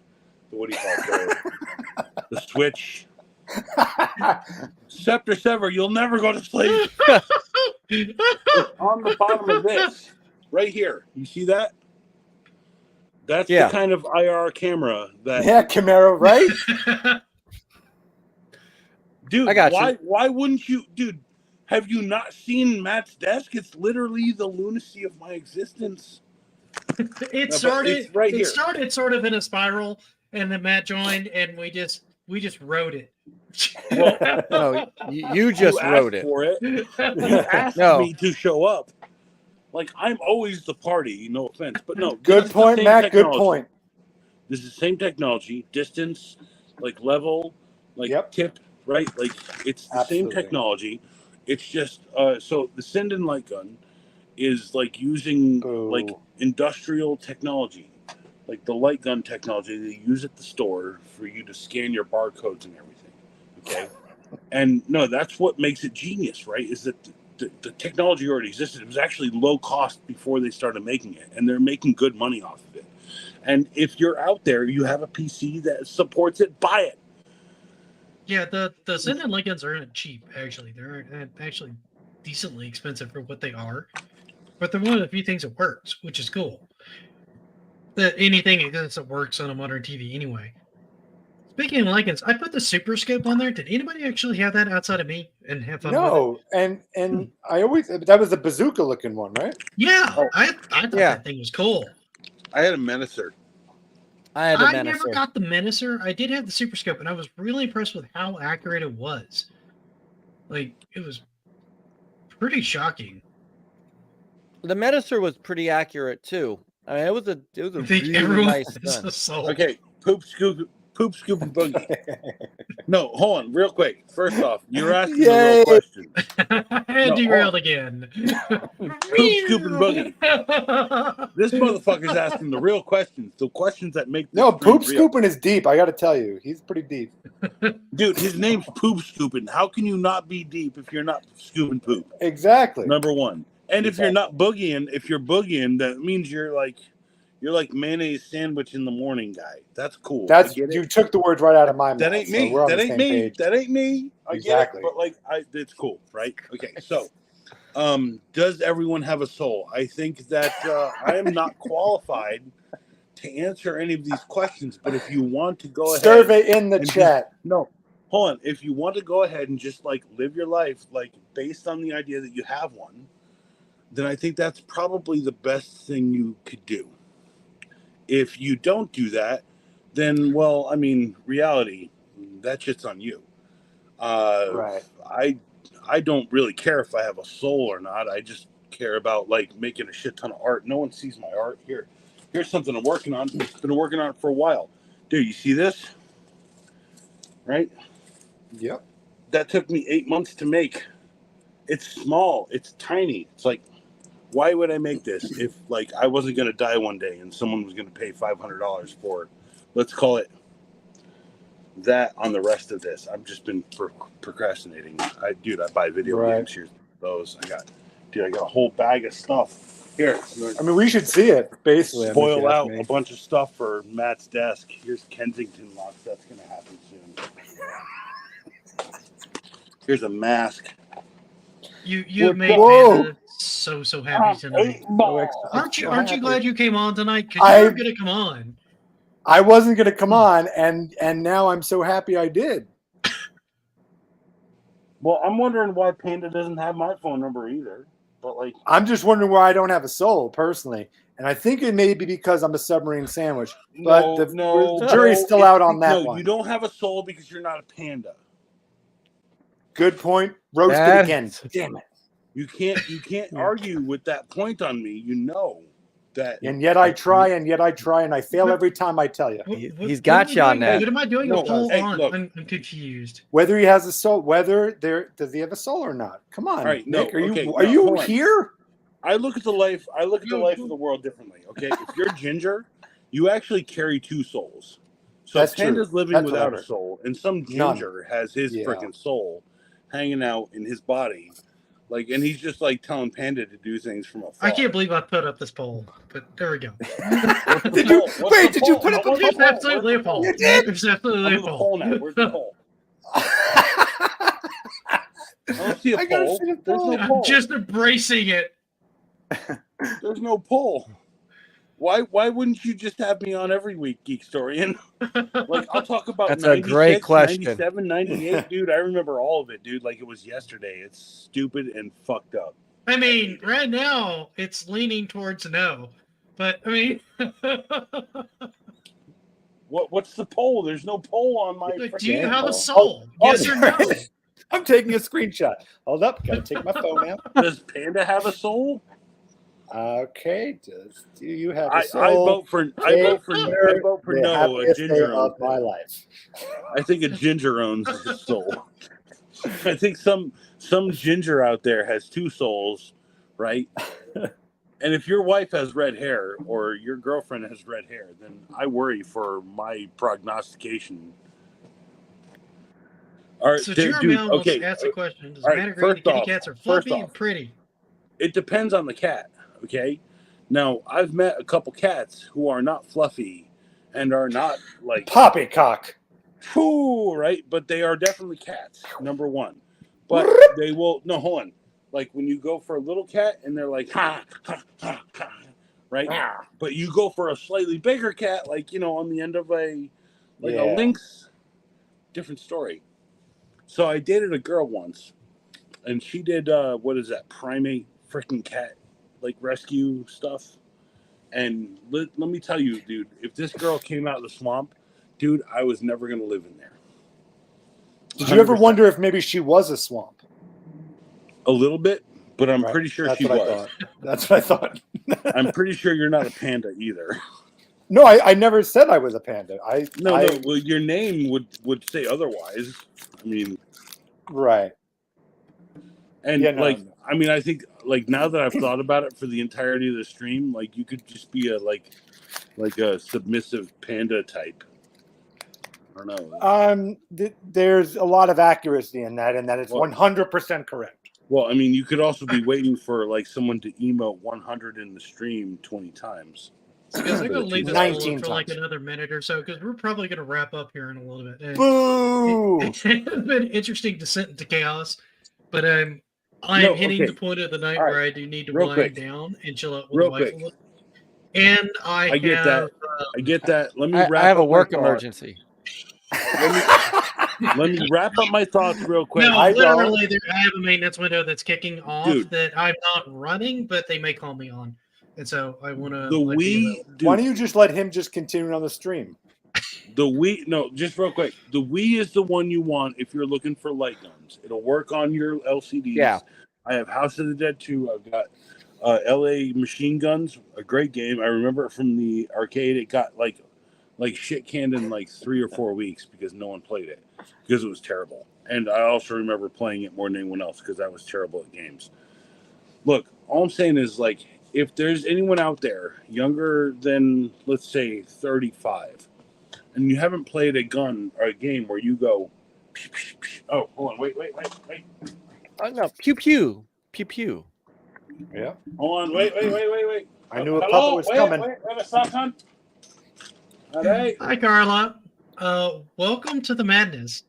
what do you call it? The switch. Scepter Sever, you'll never go to sleep. It's on the bottom of this, right here. You see that? That's the kind of IR camera that. Yeah, Camaro, right? Dude, I got why wouldn't you, dude? Have you not seen Matt's desk? It's literally the lunacy of my existence. It started sort of in a spiral, and then Matt joined, and we just wrote it. Well, No, you just wrote it. For it. You asked me to show up. Like I'm always the party. No offense, but no. Good point, Matt. Good point. This is the same technology. Distance, like level, like tip, right? Like it's the same technology. It's just so the Sinden light gun is like using like industrial technology, like the light gun technology they use at the store for you to scan your barcodes and everything. Okay, and no, that's what makes it genius, right? Is that the technology already existed. It was actually low cost before they started making it, and they're making good money off of it. And if you're out there, you have a PC that supports it, buy it. Yeah, the Sinden light guns aren't cheap, actually. They're actually decently expensive for what they are. But they're one of the few things that works, which is cool. Anything exists that works on a modern TV anyway. Speaking of light guns, I put the Super Scope on there. Did anybody actually have that outside of me and have fun with it? and I always that was the bazooka looking one, right? Yeah, I thought that thing was cool. I had a Menacer. I never got the Menacer. I did have the Super Scope, and I was really impressed with how accurate it was. Like, it was pretty shocking. The Menacer was pretty accurate too. I mean, it was a I think really everyone nice has gun. a soul. Okay, poop, scoop, and boogie. No, hold on, real quick. First off, you're asking the real question. Derailed again. Poop, scoop, and boogie. This motherfucker's asking the real questions, the questions that make this poop real. scooping is deep. I got to tell you, he's pretty deep. Dude, his name's Poop Scooping. How can you not be deep if you're not scooping poop? Exactly. Number one. And if you're not boogieing, if you're boogieing, that means you're like mayonnaise sandwich in the morning guy. That's cool. That's you took the words right out of my mouth. That ain't me. So we're on that the ain't same me. page. That ain't me. I Exactly. get it, but it's cool, right? Okay, so does everyone have a soul? I think that I am not qualified to answer any of these questions, but if you want to go ahead, survey in the chat. No, hold on. If you want to go ahead and just live your life based on the idea that you have one, then I think that's probably the best thing you could do. If you don't do that, then reality, that shit's on you. Right. I don't really care if I have a soul or not. I just care about making a shit ton of art. No one sees my art here. Here's something I'm working on. Been working on it for a while. Dude, you see this? Right? Yep. That took me 8 months to make. It's small. It's tiny. It's why would I make this if I wasn't going to die one day and someone was going to pay $500 for it? Let's call it that on the rest of this. I've just been procrastinating. I buy video games. Here's those. I got a whole bag of stuff. Here. I mean, we should see it, basically. Spoil out a bunch of stuff for Matt's desk. Here's Kensington locks. That's going to happen soon. Here's a mask. You made me so happy tonight. Aren't you glad you came on tonight? Because you were going to come on. I wasn't going to come on, and now I'm so happy I did. Well, I'm wondering why Panda doesn't have my phone number either. But I'm just wondering why I don't have a soul personally, and I think it may be because I'm a submarine sandwich. But the jury's still out on that one. You don't have a soul because you're not a panda. Good point. Roasted again. Damn it! You can't argue with that point on me. You know that. And yet I try, and I fail every time I tell you. He's got you on that. What am I doing? I'm confused. Whether he has a soul, does he have a soul or not? Come on, right, Nick. Are you here? I look at the life of the world differently. Okay, if you're ginger, you actually carry two souls. So Panda's living without a soul, and some ginger has his freaking soul hanging out in his body. And he's just telling Panda to do things from afar. I can't believe I put up this poll, but there we go. Did you put up a poll? There's absolutely a poll. There's absolutely a poll. Where's the poll? I don't see a poll. There's no poll. I'm just embracing it. There's no poll. Why wouldn't you just have me on every week, Geekstorian? I'll talk about that's a great question. 97, 98, dude. I remember all of it, dude, like it was yesterday. It's stupid and fucked up. I mean, right now it's leaning towards no, but I mean, what's the poll? There's no poll on my. Do you have a soul? Yes or no? I'm taking a screenshot. Hold up, gotta take my phone out. Does Panda have a soul? Okay. Do you have a soul? I vote for no. A ginger of my life. I think a ginger owns a soul. I think some ginger out there has two souls, right? And if your wife has red hair or your girlfriend has red hair, then I worry for my prognostication. All right, so Jeremy wants to ask a question. Does it matter if kitty cats are fluffy and pretty? It depends on the cat. Okay, now I've met a couple cats who are not fluffy and are not poppycock. Right, but they are definitely cats. Number one, but they will hold on. When you go for a little cat and they're ha ha ha ha, right? But you go for a slightly bigger cat, on the end of a lynx, different story. So I dated a girl once, and she did what is that primate freaking cat rescue stuff. And let me tell you, dude, if this girl came out of the swamp, dude, I was never gonna live in there. Did you ever wonder if maybe she was a swamp? A little bit, but I'm pretty sure That's she what was. I thought. That's what I thought. I'm pretty sure you're not a panda either. No, I never said I was a panda. No. Well, your name would say otherwise. I mean, right. and Yeah, no, like, no. I mean, I think like now that I've thought about it for the entirety of the stream, like you could just be a like a submissive panda type. I don't know. There's a lot of accuracy in that, and that it's Well, 100% correct. Well, I mean, you could also be waiting for like someone to emote 100 in the stream 20 times. So guys, I'm going to leave this 19 alone for like times. another minute or so because we're probably going to wrap up here in a little bit. And Boo! It's been an interesting descent into chaos, but I'm hitting the point of the night where I do need to wind down and chill out with the wife a little. And I get that. I get that. Let me wrap up. I have a work emergency. Let me wrap up my thoughts real quick. No, literally, I have a maintenance window that's kicking off that I'm not running, but they may call me on. And so I want to. Why don't you just let him just continue on the stream? The Wii, no, just real quick. The Wii is the one you want if you're looking for light guns. It'll work on your LCDs. Yeah. I have House of the Dead 2. I've got LA Machine Guns, a great game. I remember it from the arcade. It got like shit canned in like 3 or 4 weeks because no one played it because it was terrible. And I also remember playing it more than anyone else because I was terrible at games. Look, all I'm saying is like if there's anyone out there younger than let's say 35 and you haven't played a gun or a game where you go pew, pew, pew. Oh, hold on, wait. No, pew pew. Pew pew. Yeah. Hold on, wait. I knew a puppet was coming. Wait a second. All right. Hi, Carla. Welcome to the madness.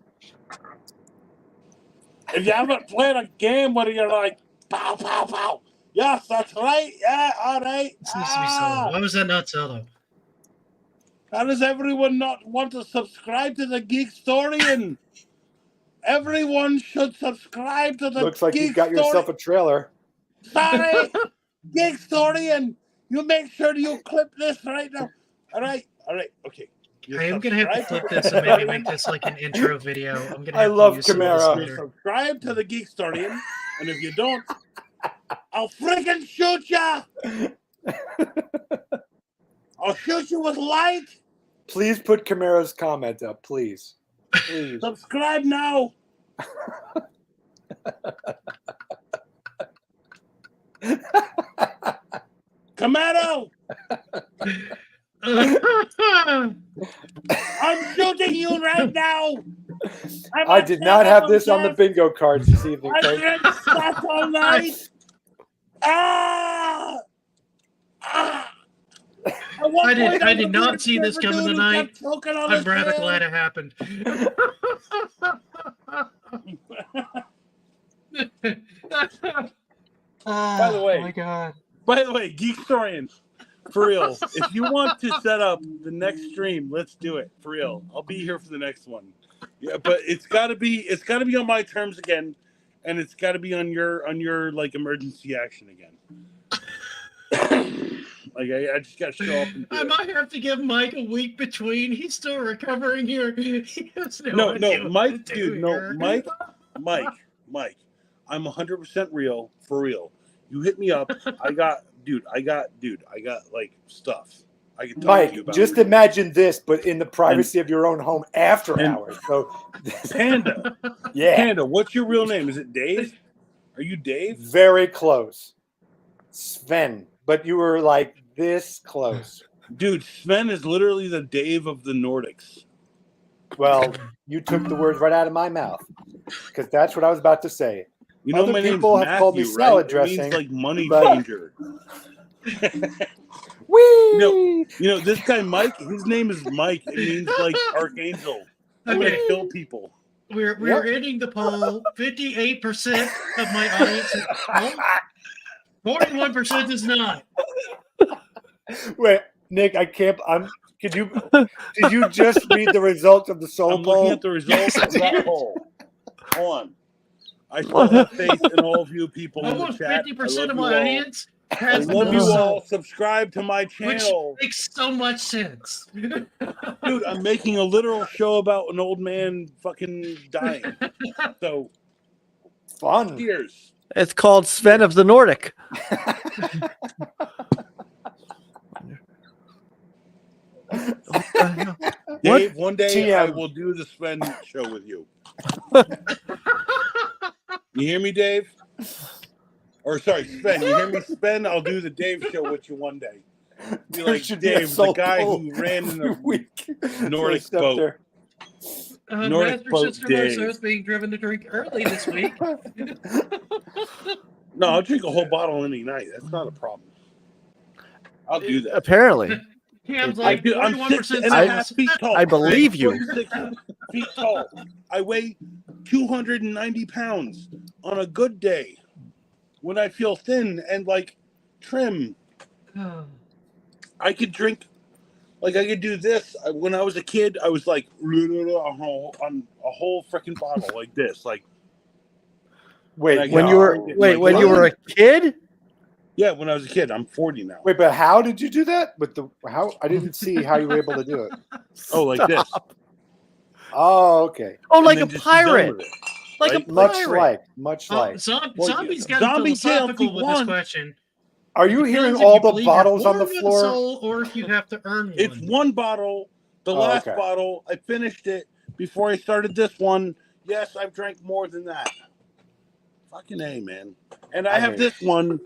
If you haven't played a game where you're like, pow, pow, pow. Yes, that's right. Yeah, all right. This needs to be solo. Why was that not solo? How does everyone not want to subscribe to the Geekstorian? Everyone should subscribe to the Looks like you got yourself a trailer. Sorry, Geekstorian. You make sure you clip this right now. All right, okay. I am going to have to clip this and maybe make this like an intro video. I'm gonna. I love Camara. Subscribe to the Geekstorian, and if you don't, I'll freaking shoot ya. I'll shoot you with light. Please put Camara's comment up, please. Please. Subscribe now. Camaro. I'm shooting you right now. I did not have this on the bingo cards this evening. I drank shots all night. I did not see this coming tonight. I'm rather glad it happened. By the way, oh my God. By the way, Geekstorian, for real, if you want to set up the next stream, let's do it. For real. I'll be here for the next one. Yeah, but it's gotta be on my terms again, and it's gotta be on your like emergency action again. Like I just gotta show up. I might have to give Mike a week between. He's still recovering here. He has no, Mike, dude, no, Mike. I'm 100% real, for real. You hit me up. I got like stuff. I can talk Mike, to you about just imagine this, but in the privacy of your own home after hours. So, Panda. Yeah. Panda, what's your real name? Is it Dave? Are you Dave? Very close. Sven. But you were like this close. Dude, Sven is literally the Dave of the Nordics. Well, you took the words right out of my mouth. Because that's what I was about to say. You know, other my people name's have Matthew, called me salad right? dressing. It means like money but... changer. Whee! You know, this guy Mike, his name is Mike. It means like archangel. I'm gonna kill people. We're ending the poll. 58% of my audience is 41% does not. Wait, Nick, I can't. Did you just read the results of the soul poll? I'm looking at the results of that poll. Hold on. I still have faith in all of you people in the chat. 50% of my audience has I love you all. Subscribe to my channel. Which makes so much sense. Dude, I'm making a literal show about an old man fucking dying. So fun. Cheers. It's called Sven of the Nordic. Dave, one day TM. I will do the Sven show with you. You hear me, Dave? Or sorry, Sven. You hear me, Sven? I'll do the Dave show with you one day. Be like Dave, the guy who ran in a Nordic boat. Nordic Master boat System Dave. is being driven to drink early this week. No, I'll drink a whole bottle any night. That's not a problem. I'll do that. Apparently. Cam's like, I'm 41% 6.5 feet tall. I believe you. 6 feet tall. I weigh 290 pounds on a good day when I feel thin and like trim. I could drink, like I could do this. When I was a kid, I was like on a whole freaking bottle like this. Like, wait, when you were a kid? Yeah, when I was a kid. I'm 40 now. Wait, but how did you do that? How? I didn't see how you were able to do it. Oh, like this. Oh, okay. Oh, like a pirate. Like a pirate. Much like. Zombie's got Zombie philosophical with this question. Are you hearing all the bottles on the floor? Soul, or if you have to earn one. It's one bottle. The last bottle. I finished it before I started this one. Yes, I've drank more than that. Fucking A, man. And I have this one.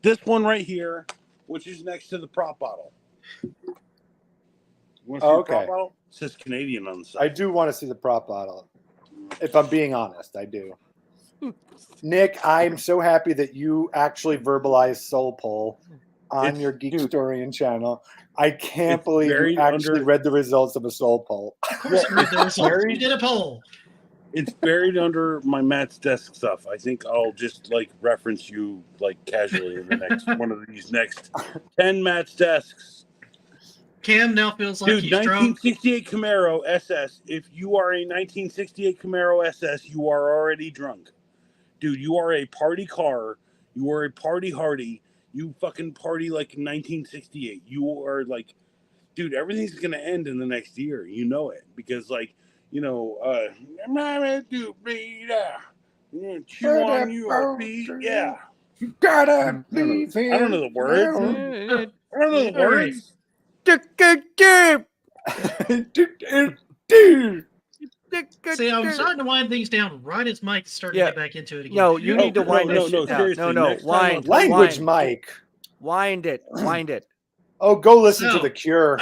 This one right here, which is next to the prop bottle. You want to see the prop bottle? It says Canadian on the side. I do want to see the prop bottle. If I'm being honest, I do. Nick, I'm so happy that you actually verbalized Soul Pull on your Geek Historian channel. I can't believe you actually read the results of a Soul Pull. You did a poll. It's buried under my Matt's desk stuff. I think I'll just like reference you like casually in the next one of these next 10 Matt's desks. Cam now feels like he's drunk. 1968 Camaro SS. If you are a 1968 Camaro SS, you are already drunk. Dude, you are a party car. You are a party hardy. You fucking party like in 1968. You are like, dude, everything's going to end in the next year. You know it. Because like, you know, chew on your feet. Yeah. You gotta leave him. I don't know the words. I don't know the words. See, I'm starting to wind things down right as Mike's starting to get back into it again. No, you need to wind this shit down. No, wind. Language, Mike. Wind it. Wind it. Oh, go listen to The Cure.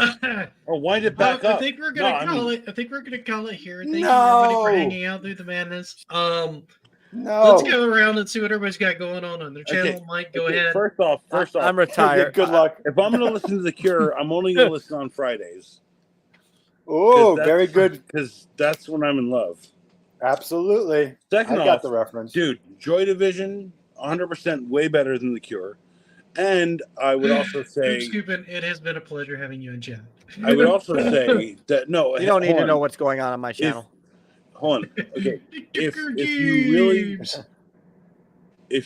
Or wind it back up. I think we're gonna call it. I think we're gonna call it here. Thank you everybody for hanging out through the madness. Let's go around and see what everybody's got going on their channel. Okay. Mike, go ahead. First off, I'm retired. Good luck. If I'm gonna listen to The Cure, I'm only gonna listen on Fridays. Oh, very good. Because that's when I'm in love. Absolutely. Second I got the reference. Dude, Joy Division, 100% way better than The Cure. And I would also say... it has been a pleasure having you in chat. I would also say that, no... You don't need to know what's going on my channel. Hold on. Okay. If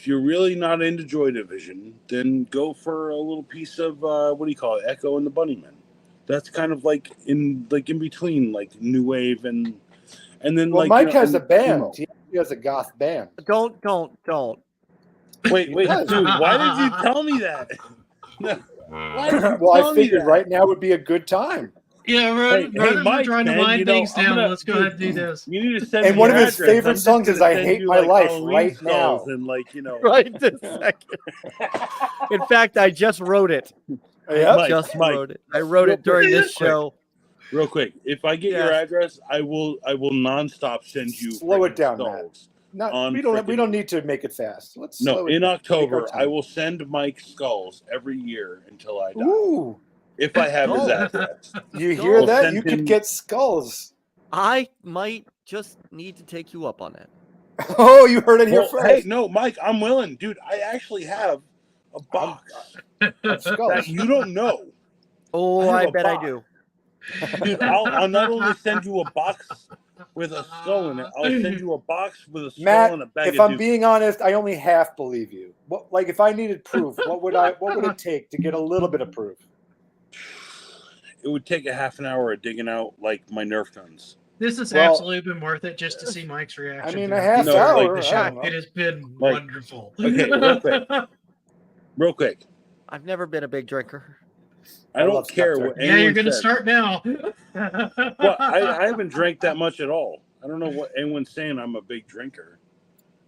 you're really not into Joy Division, then go for a little piece of, what do you call it? Echo and the Bunnymen. That's kind of like in between, like new wave and then well, like Mike has a band. He has a goth band. Don't. Wait, dude. Why did you tell me that? Well, I figured right now would be a good time. Yeah, right. Hey, Mike, trying to wind things down. Let's go ahead and do this. You need to send. And one of his favorite songs is "I Hate My Life" right now. And right this second. In fact, I just wrote it. Yeah, wrote it. I wrote it during this show. Real quick, if I get your address, I will nonstop send you. Slow it down, Matt. We don't need to make it fast. In October, I will send Mike skulls every year until I die. Ooh. If I have his address. You hear that? You could get skulls. I might just need to take you up on that. Oh, you heard it here first. Hey, no, Mike, I'm willing. Dude, I actually have a box of skulls that you don't know. Oh, I bet I do. Dude, I'll not only send you a box with a skull in it, I'll send you a box with a skull and a bag of if I'm being honest, I only half believe you. Like if I needed proof, what would it take to get a little bit of proof? It would take a half an hour of digging out like my Nerf guns. This has Well, absolutely been worth it just to see Mike's reaction. I mean, to a half the hour. show. I don't know. It has been Like, wonderful. okay, real quick. I've never been a big drinker. I don't love care Scotch what Yeah, you're anyone going to says. start now. Well, I haven't drank that much at all. I don't know what anyone's saying. I'm a big drinker.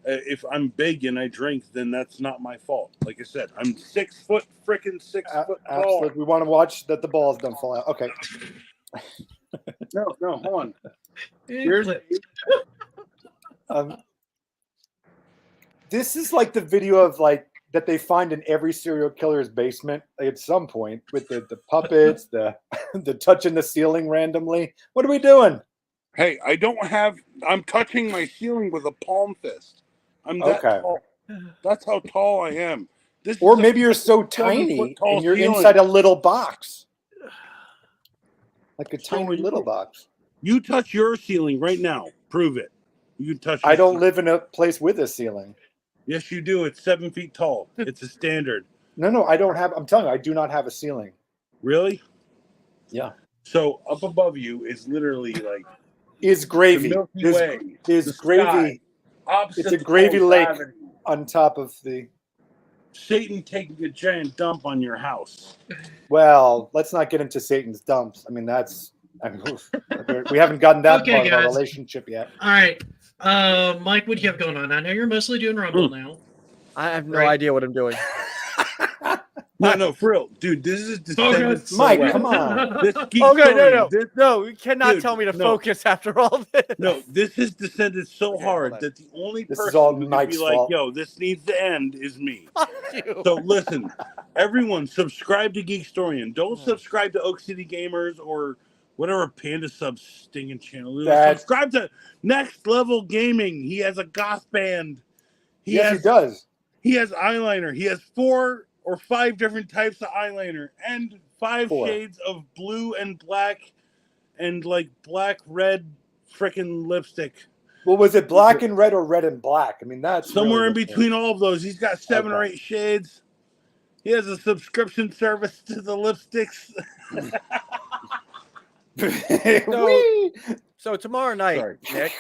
If I'm big and I drink, then that's not my fault. Like I said, I'm 6 foot freaking 6 foot tall. Absolutely. We want to watch that the balls don't fall out. Okay. No, hold on. Here's This is like the video of like that they find in every serial killer's basement at some point with the puppets, the touching the ceiling randomly. What are we doing? Hey, I'm touching my ceiling with a palm fist. I'm that tall. That's how tall I am. Or maybe you're so tiny and you're inside a little box. Like a tiny little box. You touch your ceiling right now. Prove it. You can touch. I don't live in a place with a ceiling. Yes, you do. It's 7 feet tall. It's a standard. No, I don't have. I'm telling you, I do not have a ceiling. Really? Yeah. So up above you is literally like is gravy. There's gravy. It's a gravy lake on top of the. Satan taking a giant dump on your house. Well, let's not get into Satan's dumps. I mean, we haven't gotten that part of our relationship yet. All right. Mike, what do you have going on? I know you're mostly doing Rumble now. I have no idea what I'm doing. No, for real, dude. This is descended Mike, come on. This no, you cannot tell me to focus after all this. No, this has descended so hard that the only person who can be like, "Yo, this needs to end," is me. So listen, everyone, subscribe to Geekstorian. Don't subscribe to Oak City Gamers or whatever Panda Sub stinging channel. Subscribe to Next Level Gaming. He has a goth band. He does. He has eyeliner. He has 4 or 5 different types of eyeliner and 5 shades of blue and black and like black red freaking lipstick. Well, was it black and red or red and black? I mean, that's somewhere really in between all of those. He's got 7 or 8 shades. He has a subscription service to the lipsticks. So tomorrow night, Nick.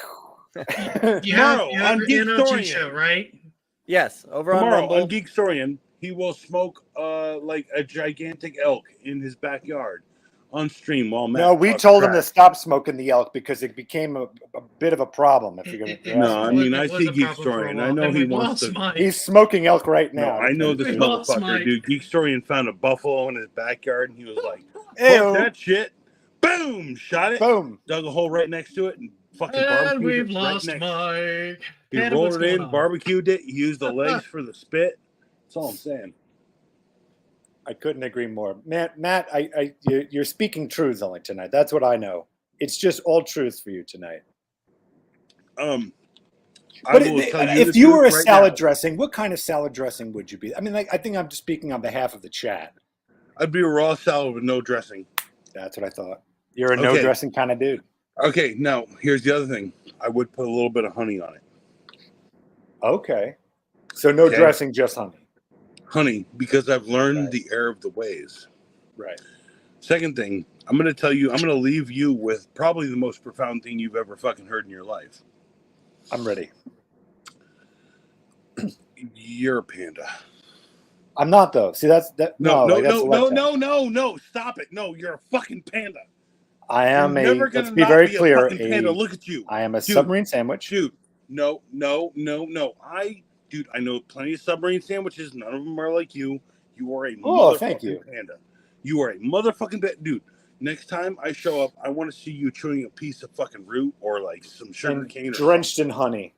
You have an NOG show, right? Yes, over tomorrow on Rumble. On Geekstorian, he will smoke like a gigantic elk in his backyard on stream while Matt. No, we told him to stop smoking the elk because it became a bit of a problem. If you're gonna, no, I mean I see Geekstorian. I know he wants to. He's smoking elk right now. No, I know this motherfucker, dude. Geekstorian found a buffalo in his backyard, and he was like, "Fuck that shit!" Boom, shot it. Boom, dug a hole right next to it, and fucking barbecued we've it lost right Mike. He rolled it in, barbecued it. He used the legs for the spit. That's all I'm saying. I couldn't agree more, Matt. You're speaking truths only tonight. That's what I know. It's just all truths for you tonight. But if you were a salad dressing, what kind of salad dressing would you be? I mean, like, I think I'm just speaking on behalf of the chat. I'd be a raw salad with no dressing. That's what I thought. You're a no dressing kind of dude. Okay, now here's the other thing. I would put a little bit of honey on it. Okay. So no dressing, just honey. Honey, because I've learned the error of the ways. Right. Second thing, I'm going to tell you, I'm going to leave you with probably the most profound thing you've ever fucking heard in your life. I'm ready. You're a panda. I'm not, though. See, that's that. No. Stop it. No, you're a fucking panda. I am let's be very clear. Panda. Look at you. I am a submarine sandwich. Dude, no. I know plenty of submarine sandwiches. None of them are like you. You are a motherfucking panda. You are a motherfucking panda. Dude, next time I show up, I want to see you chewing a piece of fucking root or like some sugar cane. Drenched in honey.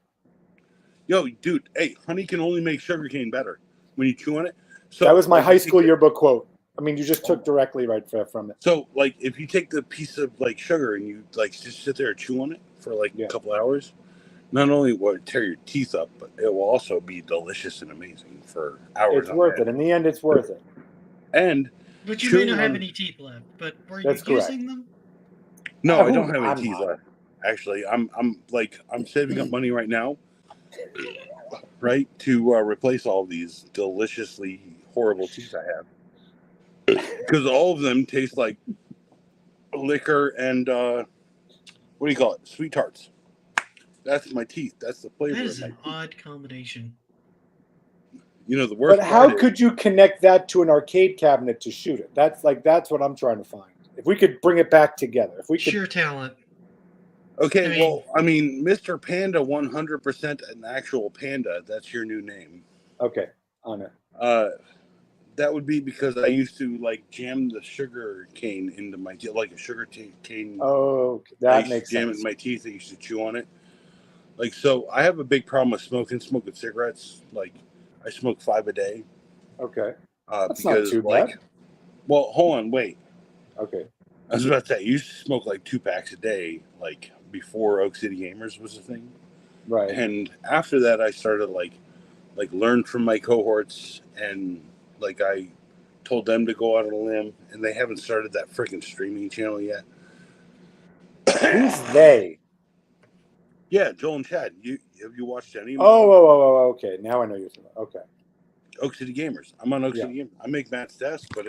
Yo, dude, hey, honey can only make sugar cane better when you chew on it. So that was my high school yearbook quote. I mean, you just took directly right from it. So, like, if you take the piece of, like, sugar and you, like, just sit there and chew on it for, like, a couple hours, not only will it tear your teeth up, but it will also be delicious and amazing for hours. It's worth it. In the end, it's worth it. But you may not have any teeth left. But were you using them? No, I don't have any teeth left. Actually, I'm saving up money right now, right, to replace all of these deliciously horrible teeth I have. Because all of them taste like liquor and what do you call it? Sweet tarts. That's my teeth. That's the flavor That of is my an teeth. odd combination. You know, the worst But how part could you connect that to an arcade cabinet to shoot it? That's what I'm trying to find. If we could bring it back together, if we could. Sheer talent. Okay, I mean, Mr. Panda, 100% an actual panda. That's your new name. Okay, on it. That would be because I used to like jam the sugar cane into my teeth, like a sugar cane. Oh, I that used makes to jam sense. it in my teeth. I used to chew on it. Like, so I have a big problem with smoking cigarettes. Like, I smoke 5 a day. Okay, that's because, not too like, bad. well, hold on, wait. Okay, I was about to say, I used to smoke like 2 packs a day, like before Oak City Gamers was a thing. right. And after that, I started like learn from my cohorts, and like I told them to go out on a limb, and they haven't started that freaking streaming channel yet. Who's they? Yeah, Joel and Chad. Have you watched any of them? Oh, okay. Now I know you're talking about. Okay. Oak City Gamers. I'm on Oak Yeah. City Gamers. I make Matt's desk, but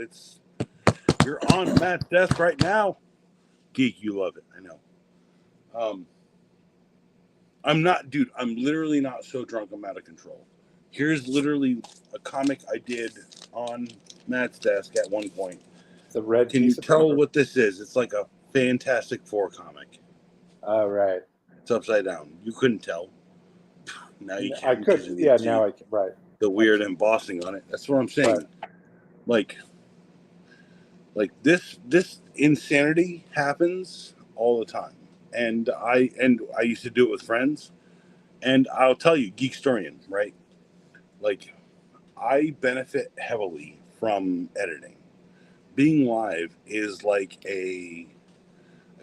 you're on Matt's desk right now. Geek, you love it. I know. I'm not, dude. I'm literally not so drunk I'm out of control. Here's literally a comic I did on Matt's desk at one point. The red. Can you tell what this is? It's like a Fantastic Four comic. Oh, right. It's upside down. You couldn't tell. Now you can. I could. Yeah, now I can. Right. The weird embossing on it. That's what I'm saying. Right. Like this insanity happens all the time. And I used to do it with friends. And I'll tell you, Geekstorian, right? Like, I benefit heavily from editing. Being live is like a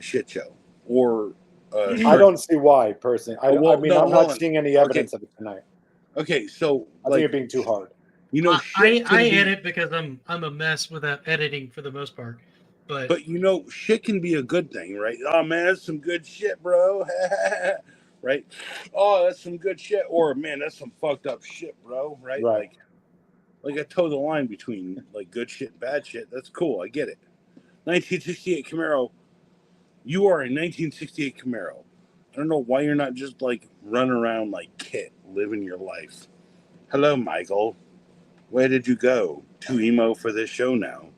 shit show. Or I don't see why, personally. I mean, I'm not seeing any evidence of it tonight. Okay, so I think you're being too hard. You know, I edit because I'm a mess without editing for the most part. But you know, shit can be a good thing, right? Oh man, that's some good shit, bro. Right? Oh, that's some good shit. Or man, that's some fucked up shit, bro. Right? Like I toe the line between like good shit and bad shit. That's cool. I get it. 1968 Camaro. You are a 1968 Camaro. I don't know why you're not just like running around like Kit, living your life. Hello, Michael. Where did you go? Too emo for this show now.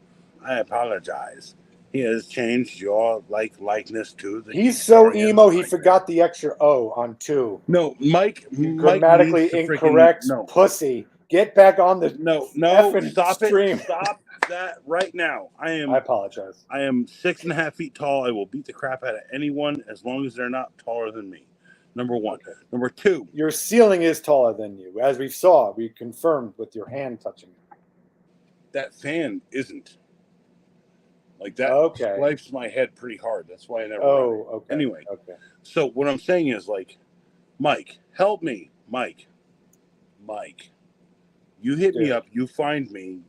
I apologize. He has changed your likeness to the. He's so emo he forgot the extra O on 2. No, Mike. Grammatically incorrect pussy. Get back on the stop stream. It. Stop that right now. I apologize. I am 6.5 feet tall. I will beat the crap out of anyone as long as they're not taller than me. Number one. Okay. Number two. Your ceiling is taller than you, as we confirmed with your hand touching it. That fan isn't. Like that swipes my head pretty hard. That's why I never run it. Okay. Anyway. Okay. So what I'm saying is like, Mike, help me. Mike. You hit me up, you find me.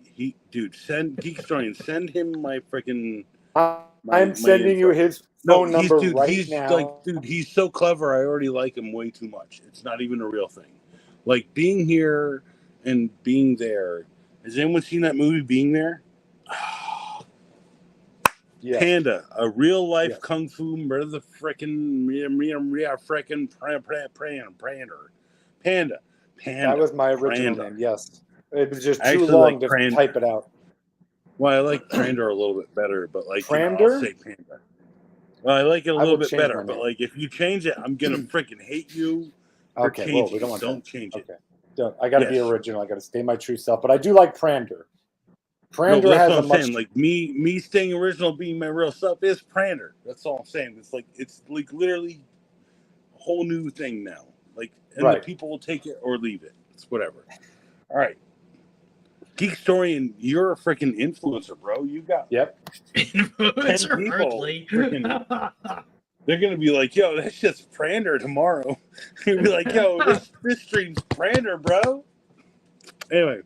Send Geekstorian, send him my freaking I'm sending you his phone number right now. Like, dude, he's so clever. I already like him way too much. It's not even a real thing. Like being here and being there. Has anyone seen that movie Being There? Yes. Panda, a real life kung fu murder freaking Panda. That was my original name. Yes, it was just too long to type it out. Well, I like Prander a little bit better, but like Prander? I'll say Panda. Well, I like it a little bit better, but like if you change it, I'm gonna freaking hate you. Okay, well, we don't want don't change it. Okay, I got to be original. I got to stay my true self, but I do like Prander. Prander has what I'm saying. Like me staying original, being my real self is Prander. That's all I'm saying. It's like literally a whole new thing now. Like, and the people will take it or leave it. It's whatever. All right. Geekstorian, you're a freaking influencer, bro. You got influencer 10 people. They're gonna be like, yo, that's just Prander tomorrow. You'll be like, yo, this stream's Prander, bro. Anyway.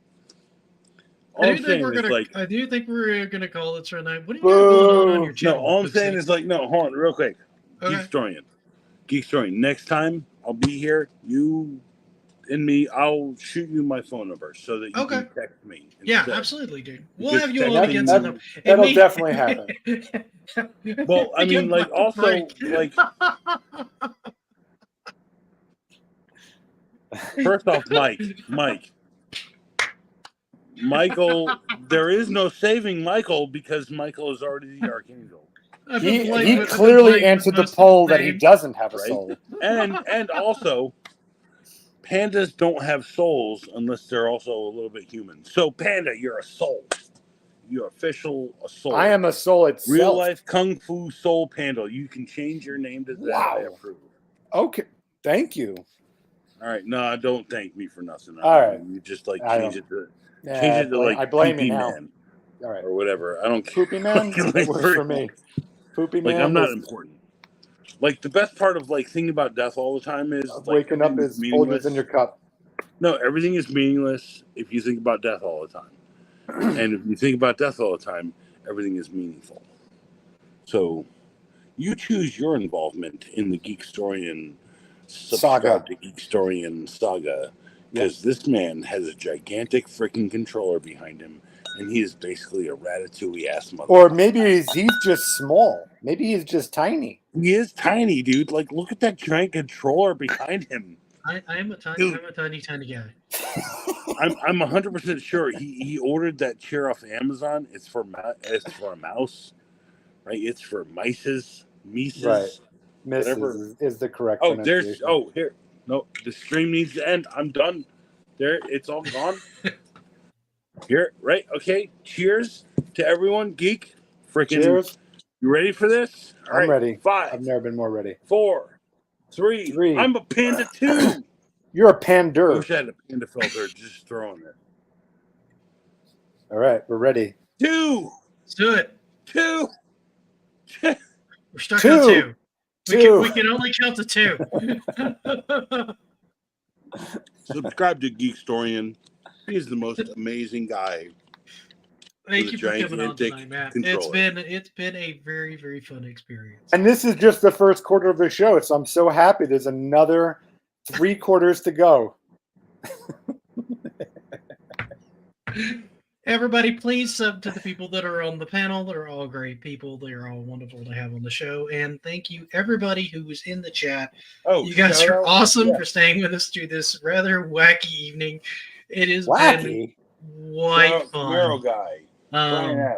I do think we're gonna call it for a night. What do you got going on your channel? No, all I'm saying is like, no, hold on, real quick. Okay. Geekstorian. Next time I'll be here. You in me, I'll shoot you my phone number so that you can text me. Yeah, instead. absolutely, dude. We'll Because have you on again that- sometime. that'll definitely happen. Well, I mean, like, also, like, first off, Michael, there is no saving Michael because Michael is already the Archangel. He clearly answered the poll that he doesn't have a Right? soul. And also, pandas don't have souls unless they're also a little bit human. So, Panda, you're a soul. You're a soul. I am a soul itself. Real life Kung Fu Soul Panda. You can change your name to that. Wow. I approve. Okay. Thank you. All right. No, don't thank me for nothing. All right. You just like change it to like I blame you Poopy now. Man. All right. Or whatever. I don't care. Poopy Man? That works for me. Poopy Man. Like, I'm not important. Like, the best part of like thinking about death all the time is like, waking up is Folgers in your cup. No, everything is meaningless if you think about death all the time. And if you think about death all the time, everything is meaningful. So you choose your involvement in the Geekstorian Saga. To Geekstorian saga. Because this man has a gigantic freaking controller behind him, and he is basically a ratatouille ass motherfucker. Or maybe he's just small. Maybe he's just tiny. He is tiny, dude. Like, look at that giant controller behind him. I'm a tiny guy. I'm 100% sure he ordered that chair off Amazon. It's for a mouse, right? It's for mices. Right. Misses is the correct pronunciation. Here. No, the stream needs to end. I'm done. There, it's all gone. Here, right? Okay. Cheers to everyone. Geek. Freaking. Cheers. You ready for this? All I'm ready. 5. I've never been more ready. 4, 3. I'm a Panda 2. You're a Pander. I wish I had a Panda filter just throwing it. All right, we're ready. 2. Let's do it. 2. We're stuck on 2. We can only count to 2. Subscribe to Geekstorian. He's the most amazing guy. Thank you for coming on tonight, Matt. It's been a very, very fun experience. And this is just the first quarter of the show, so I'm so happy. There's another 3 quarters to go. Everybody, please sub to the people that are on the panel. They're all great people. They're all wonderful to have on the show. And thank you, everybody who was in the chat. You guys are awesome for staying with us through this rather wacky evening. It has been quite fun.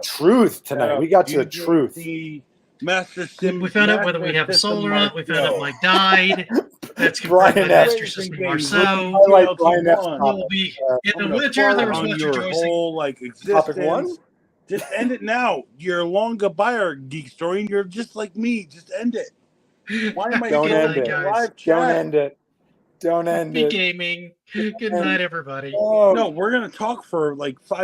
Truth tonight. We got to the truth. We found out whether we have a soul or not. We found out Mike died. That's confirmed by Master System Marceau. We'll be in the winter. There was much rejoicing. Whole, like, Topic 1? Just end it now. You're long goodbye, Geek Story, and you're just like me. Just end it. Why am I Don't end it. Live chat? Don't end it. Don't end it. Gaming. Good night, everybody. Oh. No, we're gonna talk for like 5